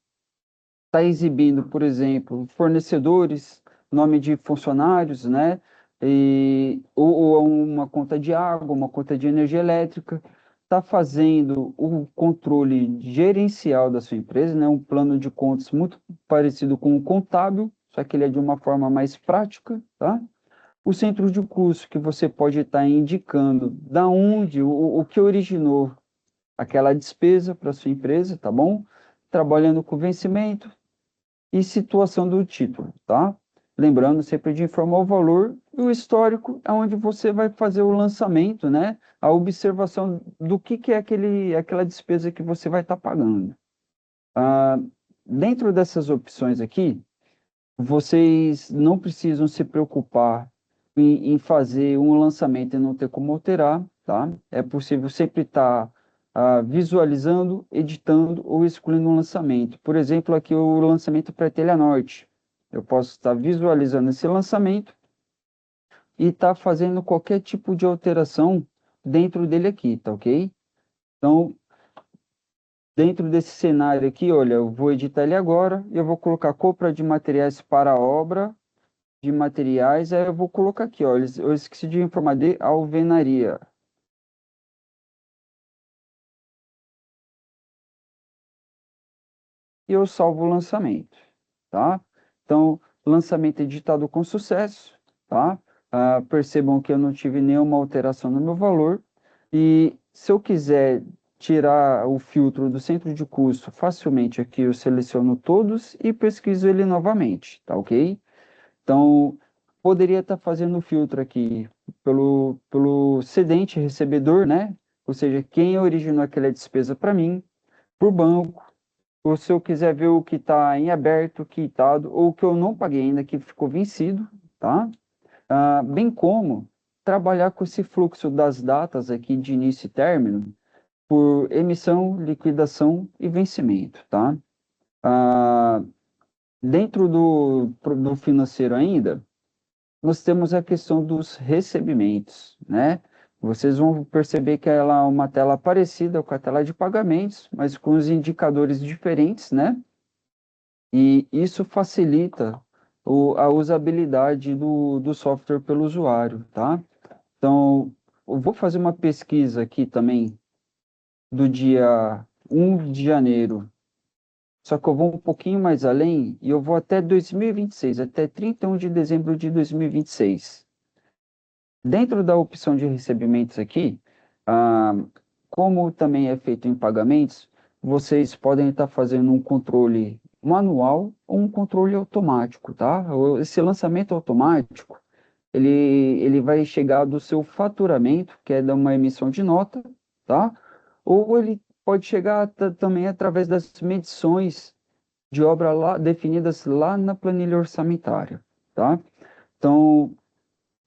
Está exibindo, por exemplo, fornecedores, nome de funcionários, né? Ou uma conta de água, uma conta de energia elétrica. Está fazendo o controle gerencial da sua empresa, né? Um plano de contas muito parecido com o contábil, só que ele é de uma forma mais prática, tá? O centro de custo que você pode estar indicando da onde, o que originou aquela despesa para sua empresa, tá bom? Trabalhando com vencimento e situação do título, tá? Lembrando sempre de informar o valor e o histórico é onde você vai fazer o lançamento, né? A observação do que é aquela despesa que você vai estar pagando. Dentro dessas opções aqui, vocês não precisam se preocupar em fazer um lançamento e não ter como alterar, tá? É possível sempre estar visualizando, editando ou excluindo um lançamento. Por exemplo, aqui o lançamento para a Telha Norte. Eu posso estar visualizando esse lançamento e estar fazendo qualquer tipo de alteração dentro dele aqui, tá ok? Então, dentro desse cenário aqui, olha, eu vou editar ele agora e eu vou colocar compra de materiais para a obra de materiais, aí eu vou colocar aqui, ó, eu esqueci de informar de alvenaria. E eu salvo o lançamento, tá? Então, lançamento editado com sucesso, tá? Percebam que eu não tive nenhuma alteração no meu valor. E se eu quiser tirar o filtro do centro de custo facilmente aqui, eu seleciono todos e pesquiso ele novamente, tá ok? Então, poderia estar fazendo o filtro aqui pelo cedente recebedor, né? Ou seja, quem originou aquela despesa para mim, por banco, ou se eu quiser ver o que está em aberto, quitado, ou o que eu não paguei ainda, que ficou vencido, tá? Bem como trabalhar com esse fluxo das datas aqui de início e término por emissão, liquidação e vencimento, tá? Ah, Dentro do financeiro ainda, nós temos a questão dos recebimentos, né? Vocês vão perceber que ela é uma tela parecida com a tela de pagamentos, mas com os indicadores diferentes, né? E isso facilita a usabilidade do software pelo usuário, tá? Então, eu vou fazer uma pesquisa aqui também do dia 1 de janeiro, só que eu vou um pouquinho mais além e eu vou até 2026, até 31 de dezembro de 2026. Dentro da opção de recebimentos aqui, ah, como também é feito em pagamentos, vocês podem estar fazendo um controle manual ou um controle automático, tá? Esse lançamento automático, ele vai chegar do seu faturamento, que é de uma emissão de nota, tá? Ou ele pode chegar também através das medições de obra lá, definidas lá na planilha orçamentária, tá? Então,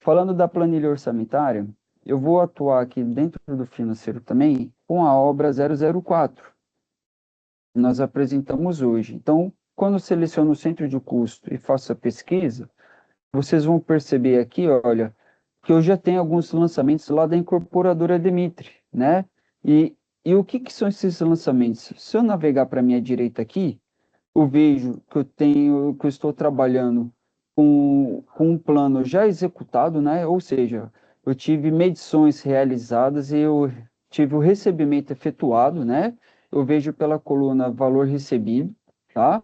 falando da planilha orçamentária, eu vou atuar aqui dentro do financeiro também com a obra 004, que nós apresentamos hoje. Então, quando eu seleciono o centro de custo e faço a pesquisa, vocês vão perceber aqui, olha, que eu já tenho alguns lançamentos lá da incorporadora Demitri, né? E o que que são esses lançamentos? Se eu navegar para a minha direita aqui, eu vejo que eu estou trabalhando com um plano já executado, né? Ou seja, eu tive medições realizadas e eu tive o recebimento efetuado, né? Eu vejo pela coluna valor recebido, tá?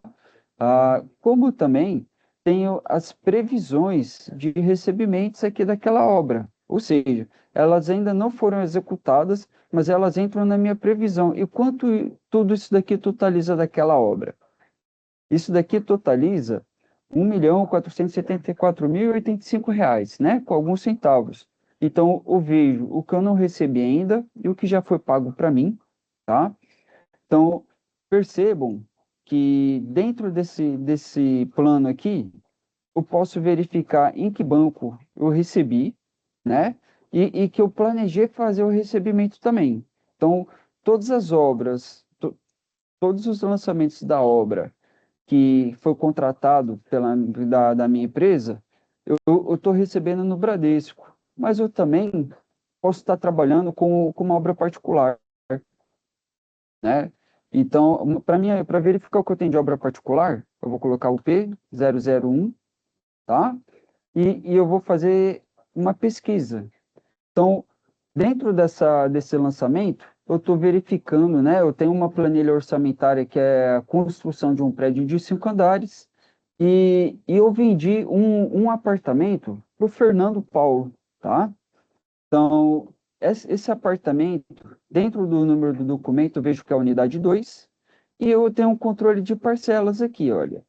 Como também tenho as previsões de recebimentos aqui daquela obra, ou seja, elas ainda não foram executadas, mas elas entram na minha previsão. E quanto tudo isso daqui totaliza daquela obra? Isso daqui totaliza R$ 1.474.085, né? Com alguns centavos. Então, eu vejo o que eu não recebi ainda e o que já foi pago para mim, tá? Então, percebam que dentro desse plano aqui, eu posso verificar em que banco eu recebi, né? E que eu planejei fazer o recebimento também. Então, todas as obras, todos os lançamentos da obra que foi contratado da minha empresa, eu estou recebendo no Bradesco, mas eu também posso estar trabalhando com uma obra particular, né? Então, para verificar o que eu tenho de obra particular, eu vou colocar o P001, tá? E eu vou fazer uma pesquisa. Então, dentro desse lançamento, eu estou verificando, né? Eu tenho uma planilha orçamentária que é a construção de um prédio de 5 andares e eu vendi um apartamento para o Fernando Paulo, tá? Então, esse apartamento, dentro do número do documento, eu vejo que é a unidade 2 e eu tenho um controle de parcelas aqui, olha.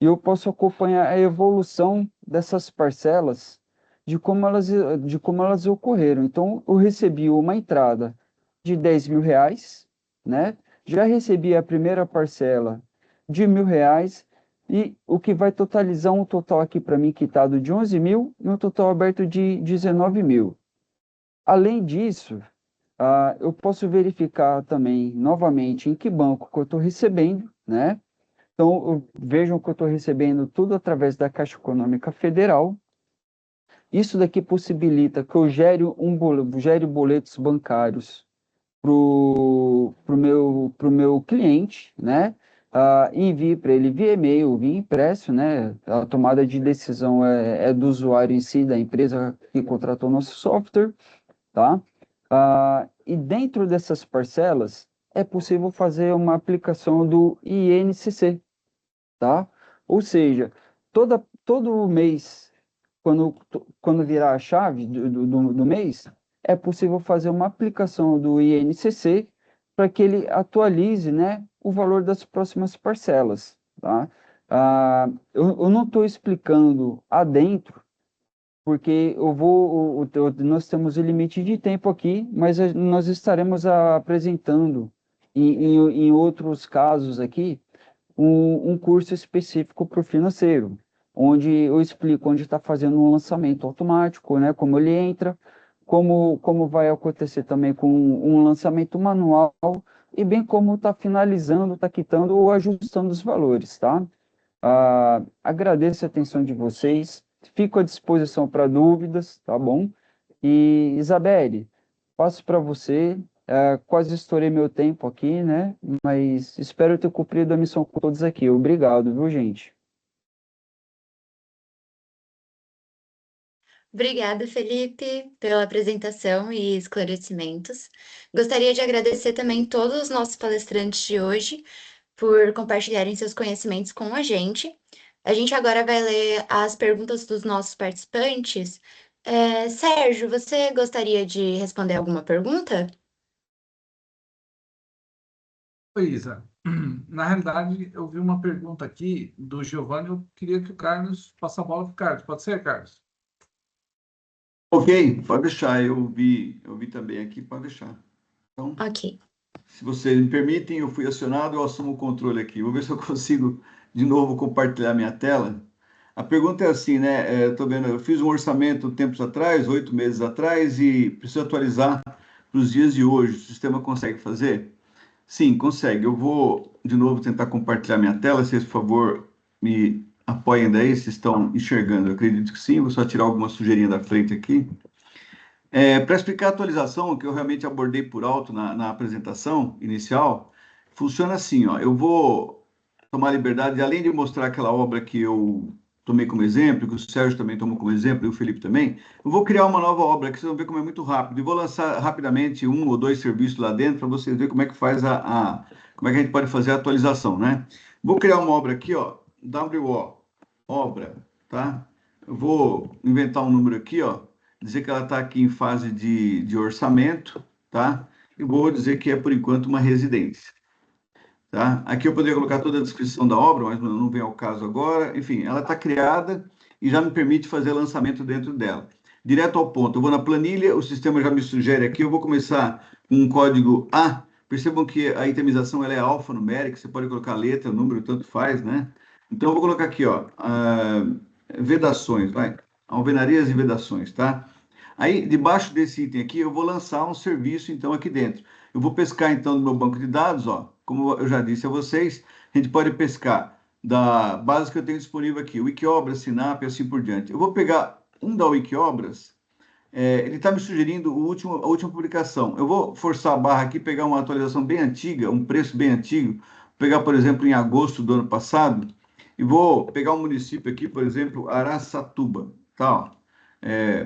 E eu posso acompanhar a evolução dessas parcelas de como elas ocorreram. Então, eu recebi uma entrada de R$ 10.000, né? Já recebi a primeira parcela de R$ 1.000 e o que vai totalizar um total aqui para mim quitado de 11.000 e um total aberto de 19.000. Além disso, eu posso verificar também novamente em que banco que eu estou recebendo, né? Então, vejam que eu estou recebendo tudo através da Caixa Econômica Federal. Isso daqui possibilita que eu gere boletos bancários pro meu cliente, né? Envie para ele via e-mail, via impresso, né? A tomada de decisão é do usuário em si, da empresa que contratou nosso software, tá? E dentro dessas parcelas, é possível fazer uma aplicação do INCC, tá? Ou seja, todo mês, quando virar a chave do mês, é possível fazer uma aplicação do INCC para que ele atualize, né, o valor das próximas parcelas, tá? Eu não estou explicando adentro, porque nós temos o limite de tempo aqui, mas nós estaremos apresentando em outros casos aqui um curso específico para o financeiro, onde eu explico onde está fazendo um lançamento automático, né? Como ele entra, como vai acontecer também com um lançamento manual, e bem como está finalizando, está quitando ou ajustando os valores, tá? Agradeço a atenção de vocês, fico à disposição para dúvidas, tá bom? E, Isabelle, passo para você, quase estourei meu tempo aqui, né? Mas espero ter cumprido a missão com todos aqui. Obrigado, viu, gente? Obrigada, Felipe, pela apresentação e esclarecimentos. Gostaria de agradecer também todos os nossos palestrantes de hoje por compartilharem seus conhecimentos com a gente. A gente agora vai ler as perguntas dos nossos participantes. Sérgio, você gostaria de responder alguma pergunta? Oi, Isa. Na realidade, eu vi uma pergunta aqui do Giovanni, eu queria que o Carlos passe a bola para o Carlos. Pode ser, Carlos? Ok, pode deixar. Eu vi também aqui, pode deixar. Então, Ok. se vocês me permitem, eu fui acionado, eu assumo o controle aqui. Vou ver se eu consigo de novo compartilhar minha tela. A pergunta é assim, né? Eu tô vendo, eu fiz um orçamento tempos atrás, 8 meses atrás, e preciso atualizar para os dias de hoje. O sistema consegue fazer? Sim, consegue. Eu vou de novo tentar compartilhar minha tela. Vocês, por favor, me apoiem daí, se estão enxergando. Eu acredito que sim. Vou só tirar alguma sujeirinha da frente aqui. Para explicar a atualização, que eu realmente abordei por alto na apresentação inicial, funciona assim, ó. Eu vou tomar liberdade, de, além de mostrar aquela obra que eu tomei como exemplo, que o Sérgio também tomou como exemplo, e o Felipe também, eu vou criar uma nova obra, que vocês vão ver como é muito rápido, e vou lançar rapidamente um ou dois serviços lá dentro, para vocês verem como é que faz como é que a gente pode fazer a atualização, né? Vou criar uma obra aqui, ó, WO, obra, tá? Eu vou inventar um número aqui, ó, dizer que ela está aqui em fase de orçamento, tá? E vou dizer que é, por enquanto, uma residência, tá? Aqui eu poderia colocar toda a descrição da obra, mas não vem ao caso agora. Enfim, ela está criada e já me permite fazer lançamento dentro dela. Direto ao ponto, eu vou na planilha, o sistema já me sugere aqui, eu vou começar com um código A. Percebam que a itemização ela é alfanumérica, você pode colocar letra, número, tanto faz, né? Então, eu vou colocar aqui, ó, vedações, vai, alvenarias e vedações, tá? Aí, debaixo desse item aqui, eu vou lançar um serviço, então, aqui dentro. Eu vou pescar, então, no meu banco de dados, ó, como eu já disse a vocês, a gente pode pescar da base que eu tenho disponível aqui, Wikiobras, Sinap e assim por diante. Eu vou pegar um da Wikiobras, ele está me sugerindo a última publicação. Eu vou forçar a barra aqui, pegar uma atualização bem antiga, um preço bem antigo, pegar, por exemplo, em agosto do ano passado, e vou pegar um município aqui, por exemplo, Araçatuba, tal,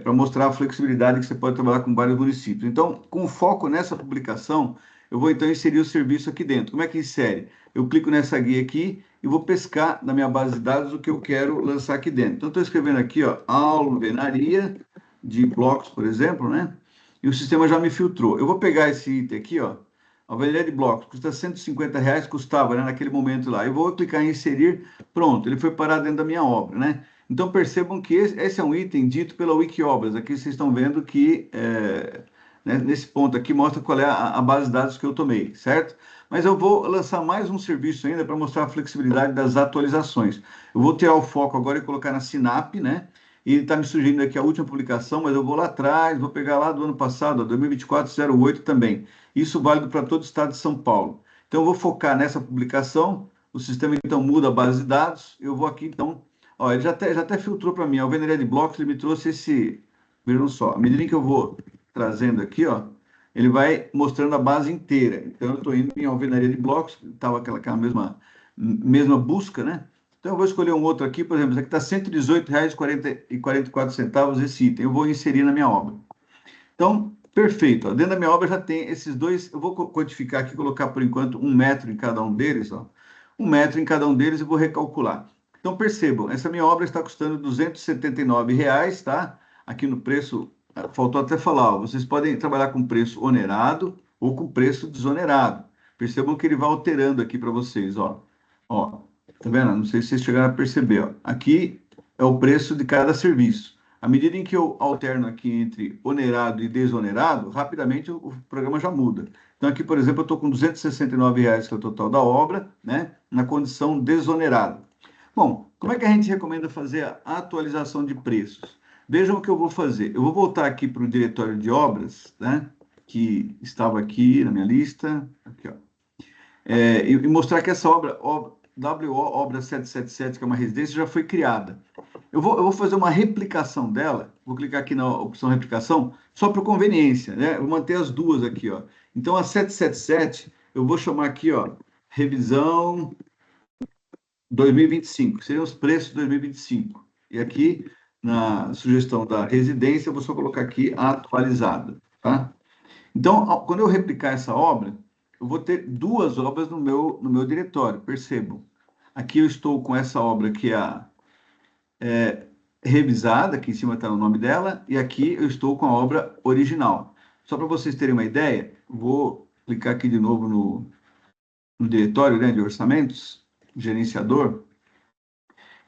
para mostrar a flexibilidade que você pode trabalhar com vários municípios. Então, com foco nessa publicação, eu vou então inserir o serviço aqui dentro. Como é que insere? Eu clico nessa guia aqui e vou pescar na minha base de dados o que eu quero lançar aqui dentro. Então, estou escrevendo aqui, ó, alvenaria de blocos, por exemplo, né? E o sistema já me filtrou. Eu vou pegar esse item aqui, ó, alvenaria de blocos, custa R$ 150, custava, né, naquele momento lá. Eu vou clicar em inserir, pronto, ele foi parar dentro da minha obra, né? Então percebam que esse é um item dito pela Wikiobras. Aqui vocês estão vendo que né, nesse ponto aqui mostra qual é a base de dados que eu tomei, certo? Mas eu vou lançar mais um serviço ainda para mostrar a flexibilidade das atualizações. Eu vou tirar o foco agora e colocar na Sinap, né? E ele está me sugerindo aqui a última publicação, mas eu vou lá atrás, vou pegar lá do ano passado, 2024-08 também. Isso válido para todo o estado de São Paulo. Então eu vou focar nessa publicação, o sistema então muda a base de dados, eu vou aqui então. Ó, ele já até filtrou para mim, a alvenaria de blocos, ele me trouxe esse. Vejam só, à medida que eu vou trazendo aqui, ó, ele vai mostrando a base inteira. Então, eu estou indo em alvenaria de blocos, estava aquela mesma busca, né? Então, eu vou escolher um outro aqui, por exemplo, esse aqui está R$ 118,44 esse item. Eu vou inserir na minha obra. Então, perfeito. Ó, dentro da minha obra já tem esses dois. Eu vou quantificar aqui, colocar por enquanto 1 metro em cada um deles, ó. 1 metro em cada um deles e vou recalcular. Então, percebam, essa minha obra está custando R$ 279, tá? Aqui no preço, faltou até falar, ó, vocês podem trabalhar com preço onerado ou com preço desonerado. Percebam que ele vai alterando aqui para vocês, ó. Ó, tá vendo? Não sei se vocês chegaram a perceber, ó. Aqui é o preço de cada serviço. À medida em que eu alterno aqui entre onerado e desonerado, rapidamente o programa já muda. Então, aqui, por exemplo, eu estou com R$ 269, que é o total da obra, né? Na condição desonerada. Bom, como é que a gente recomenda fazer a atualização de preços? Vejam o que eu vou fazer. Eu vou voltar aqui para o diretório de obras, né? Que estava aqui na minha lista. Aqui, ó. E mostrar que essa obra, WO Obra 777, que é uma residência, já foi criada. Eu vou fazer uma replicação dela, vou clicar aqui na opção replicação, só por conveniência, né? Eu vou manter as duas aqui, ó. Então, a 777, eu vou chamar aqui, ó, revisão 2025, seriam os preços de 2025. E aqui, na sugestão da residência, eu vou só colocar aqui atualizada, tá? Então, quando eu replicar essa obra, eu vou ter duas obras no meu diretório, percebam. Aqui eu estou com essa obra que é revisada, aqui em cima está o nome dela, e aqui eu estou com a obra original. Só para vocês terem uma ideia, vou clicar aqui de novo no diretório, né, de orçamentos, gerenciador,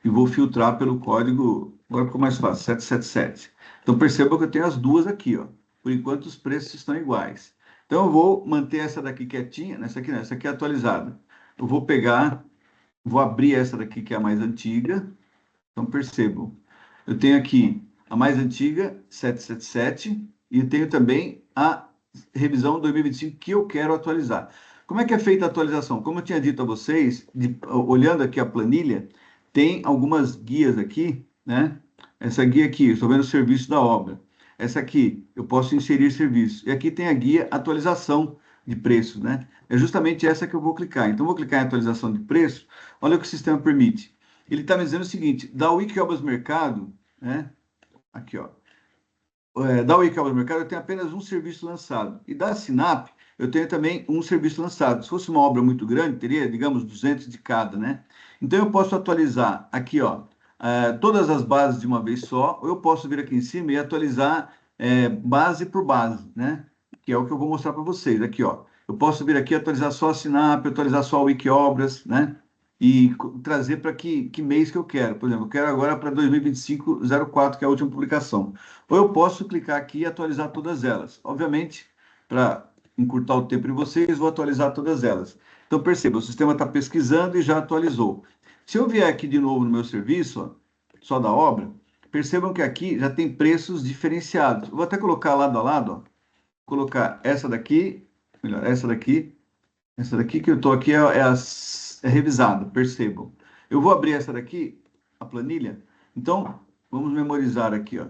e vou filtrar pelo código, agora ficou mais fácil, 777. Então percebam que eu tenho as duas aqui, ó. Por enquanto os preços estão iguais. Então eu vou manter essa daqui quietinha, essa aqui é atualizada. Eu vou pegar, vou abrir essa daqui que é a mais antiga. Então percebam, eu tenho aqui a mais antiga, 777, e tenho também a revisão 2025 que eu quero atualizar. Como é que é feita a atualização? Como eu tinha dito a vocês, olhando aqui a planilha, tem algumas guias aqui, né? Essa guia aqui, estou vendo o serviço da obra. Essa aqui, eu posso inserir serviço. E aqui tem a guia atualização de preços, né? É justamente essa que eu vou clicar. Então, vou clicar em atualização de preço. Olha o que o sistema permite. Ele está me dizendo o seguinte, da Wikiobras Mercado, né? Aqui, ó. Da Wikiobras Mercado eu tenho apenas um serviço lançado. E da Sinap eu tenho também um serviço lançado. Se fosse uma obra muito grande, teria, digamos, 200 de cada, né? Então eu posso atualizar aqui, ó, todas as bases de uma vez só, ou eu posso vir aqui em cima e atualizar base por base, né? Que é o que eu vou mostrar para vocês. Aqui, ó. Eu posso vir aqui atualizar só a Sinap, atualizar só a Wikiobras, né? E trazer para que mês que eu quero. Por exemplo, eu quero agora para 2025-04, que é a última publicação. Ou eu posso clicar aqui e atualizar todas elas. Obviamente, para encurtar o tempo de vocês, vou atualizar todas elas. Então, perceba, o sistema está pesquisando e já atualizou. Se eu vier aqui de novo no meu serviço, ó, só da obra, percebam que aqui já tem preços diferenciados. Eu vou até colocar lado a lado, ó. Colocar essa daqui, melhor, essa daqui que eu estou aqui é revisada, percebam. Eu vou abrir essa daqui, a planilha. Então, vamos memorizar aqui, ó.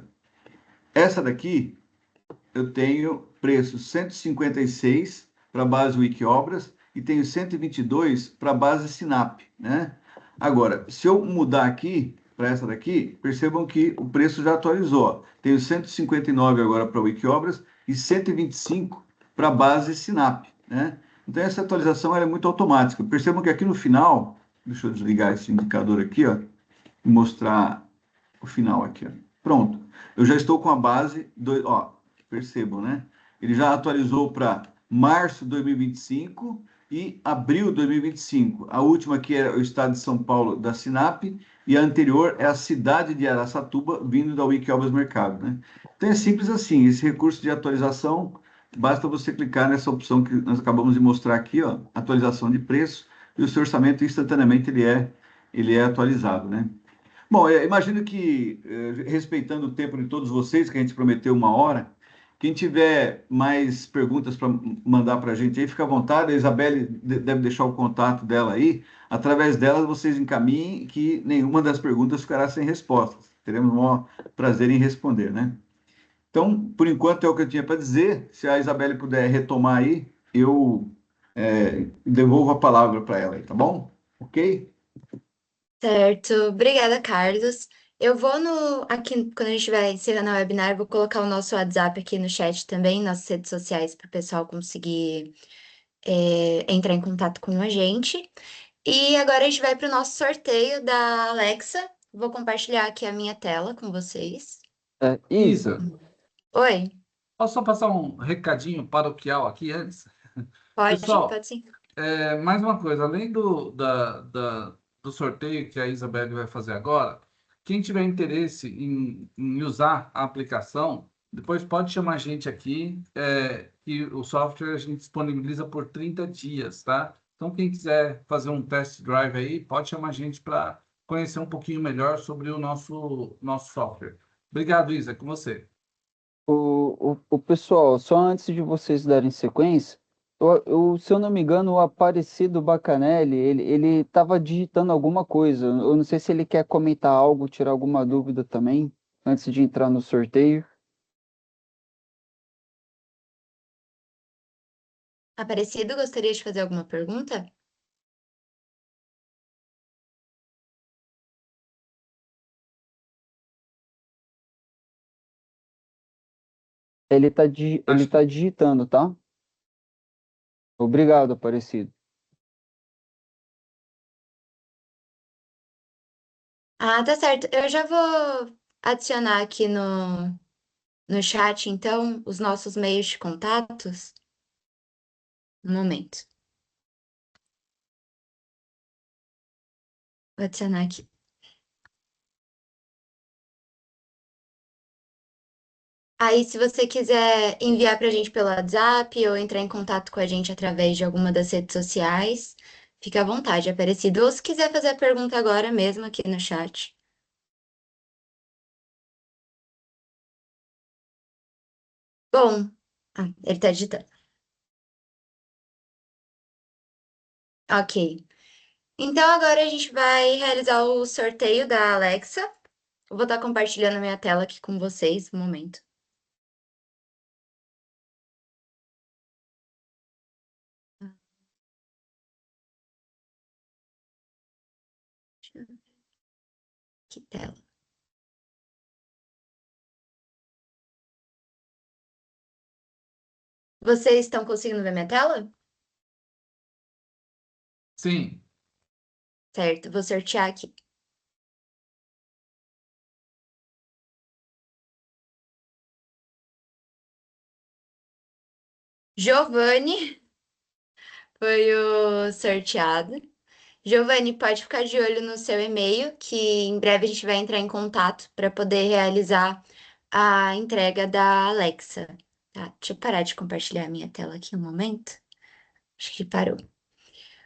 Essa daqui, eu tenho preço 156 para a base Wikiobras e tenho 122 para a base Sinap, né? Agora, se eu mudar aqui para essa daqui, percebam que o preço já atualizou. Ó. Tenho 159 agora para Wikiobras e 125 para a base Sinap, né? Então, essa atualização é muito automática. Percebam que aqui no final, deixa eu desligar esse indicador aqui, ó, e mostrar o final aqui, ó. Pronto. Eu já estou com a base, ó, percebam, né? Ele já atualizou para março de 2025 e abril de 2025. A última aqui é o estado de São Paulo da Sinap e a anterior é a cidade de Araçatuba, vindo da Wikiobras Mercado, né? Então é simples assim, esse recurso de atualização, basta você clicar nessa opção que nós acabamos de mostrar aqui, ó, atualização de preço, e o seu orçamento instantaneamente ele é atualizado, né? Bom, imagino que, respeitando o tempo de todos vocês, que a gente prometeu 1 hora, quem tiver mais perguntas para mandar para a gente aí, fica à vontade, a Isabelle deve deixar o contato dela aí, através delas vocês encaminhem que nenhuma das perguntas ficará sem respostas. Teremos o maior prazer em responder, né? Então, por enquanto é o que eu tinha para dizer, se a Isabelle puder retomar aí, eu devolvo a palavra para ela aí, tá bom? Ok? Certo, obrigada, Carlos. Eu vou aqui, quando a gente estiver encerrando a webinar, eu vou colocar o nosso WhatsApp aqui no chat também, nossas redes sociais, para o pessoal conseguir entrar em contato com a gente. E agora a gente vai para o nosso sorteio da Alexa. Vou compartilhar aqui a minha tela com vocês. Isa, Oi, Posso só passar um recadinho paroquial aqui antes? pode? Pessoal, Pode sim. mais uma coisa, além do sorteio que a Isabelle vai fazer agora, quem tiver interesse em usar a aplicação, Depois pode chamar a gente aqui, que o software a gente disponibiliza por 30 dias, tá? Então, quem quiser fazer um test drive aí, pode chamar a gente para conhecer um pouquinho melhor sobre o nosso software. Obrigado, Isa, com você. O pessoal, só antes de vocês darem sequência, se eu não me engano, o Aparecido Bacanelli, ele estava digitando alguma coisa. Eu não sei se ele quer comentar algo, tirar alguma dúvida também, antes de entrar no sorteio. Aparecido, gostaria de fazer alguma pergunta? Ele tá digitando, tá? Obrigado, Aparecido. Ah, tá certo. Eu já vou adicionar aqui no chat, então, os nossos meios de contatos. Um momento. Vou adicionar aqui. Aí, se você quiser enviar para a gente pelo WhatsApp ou entrar em contato com a gente através de alguma das redes sociais, fica à vontade, Aparecido. Ou se quiser fazer a pergunta agora mesmo aqui no chat. Bom, ele está digitando. Ok. Então, agora a gente vai realizar o sorteio da Alexa. Eu vou estar compartilhando minha tela aqui com vocês, um momento. Deixa eu ver que tela. Vocês estão conseguindo ver minha tela? Sim. Certo, vou sortear aqui. Giovanni foi o sorteado. Giovanni, pode ficar de olho no seu e-mail, que em breve a gente vai entrar em contato para poder realizar a entrega da Alexa. Tá, deixa eu parar de compartilhar a minha tela aqui um momento. Acho que parou.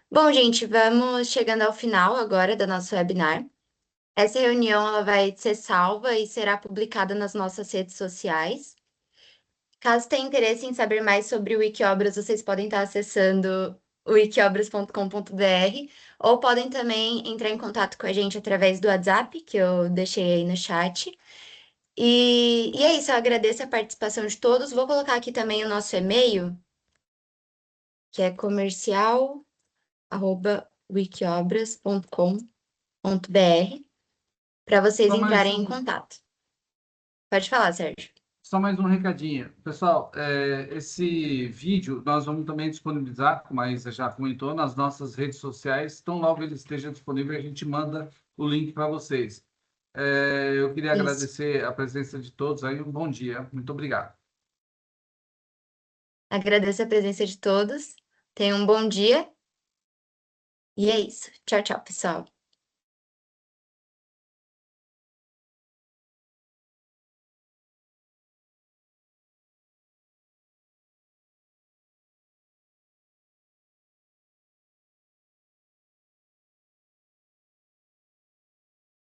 Bom, gente, vamos chegando ao final agora do nosso webinar. Essa reunião ela vai ser salva e será publicada nas nossas redes sociais. Caso tenha interesse em saber mais sobre o Wikiobras, vocês podem estar acessando o wikiobras.com.br ou podem também entrar em contato com a gente através do WhatsApp, que eu deixei aí no chat. E é isso, eu agradeço a participação de todos. Vou colocar aqui também o nosso e-mail, que é comercial@wikiobras.com.br, para vocês Só mais entrarem em um, contato. Pode falar, Sérgio. Só mais um recadinho. Pessoal, esse vídeo nós vamos também disponibilizar, como a Isa já comentou, nas nossas redes sociais. Então, logo ele esteja disponível, a gente manda o link para vocês. Eu queria Isso. agradecer a presença de todos aí. Um bom dia. Muito obrigado. Agradeço a presença de todos. Tenham um bom dia. E é isso. Tchau, tchau, pessoal.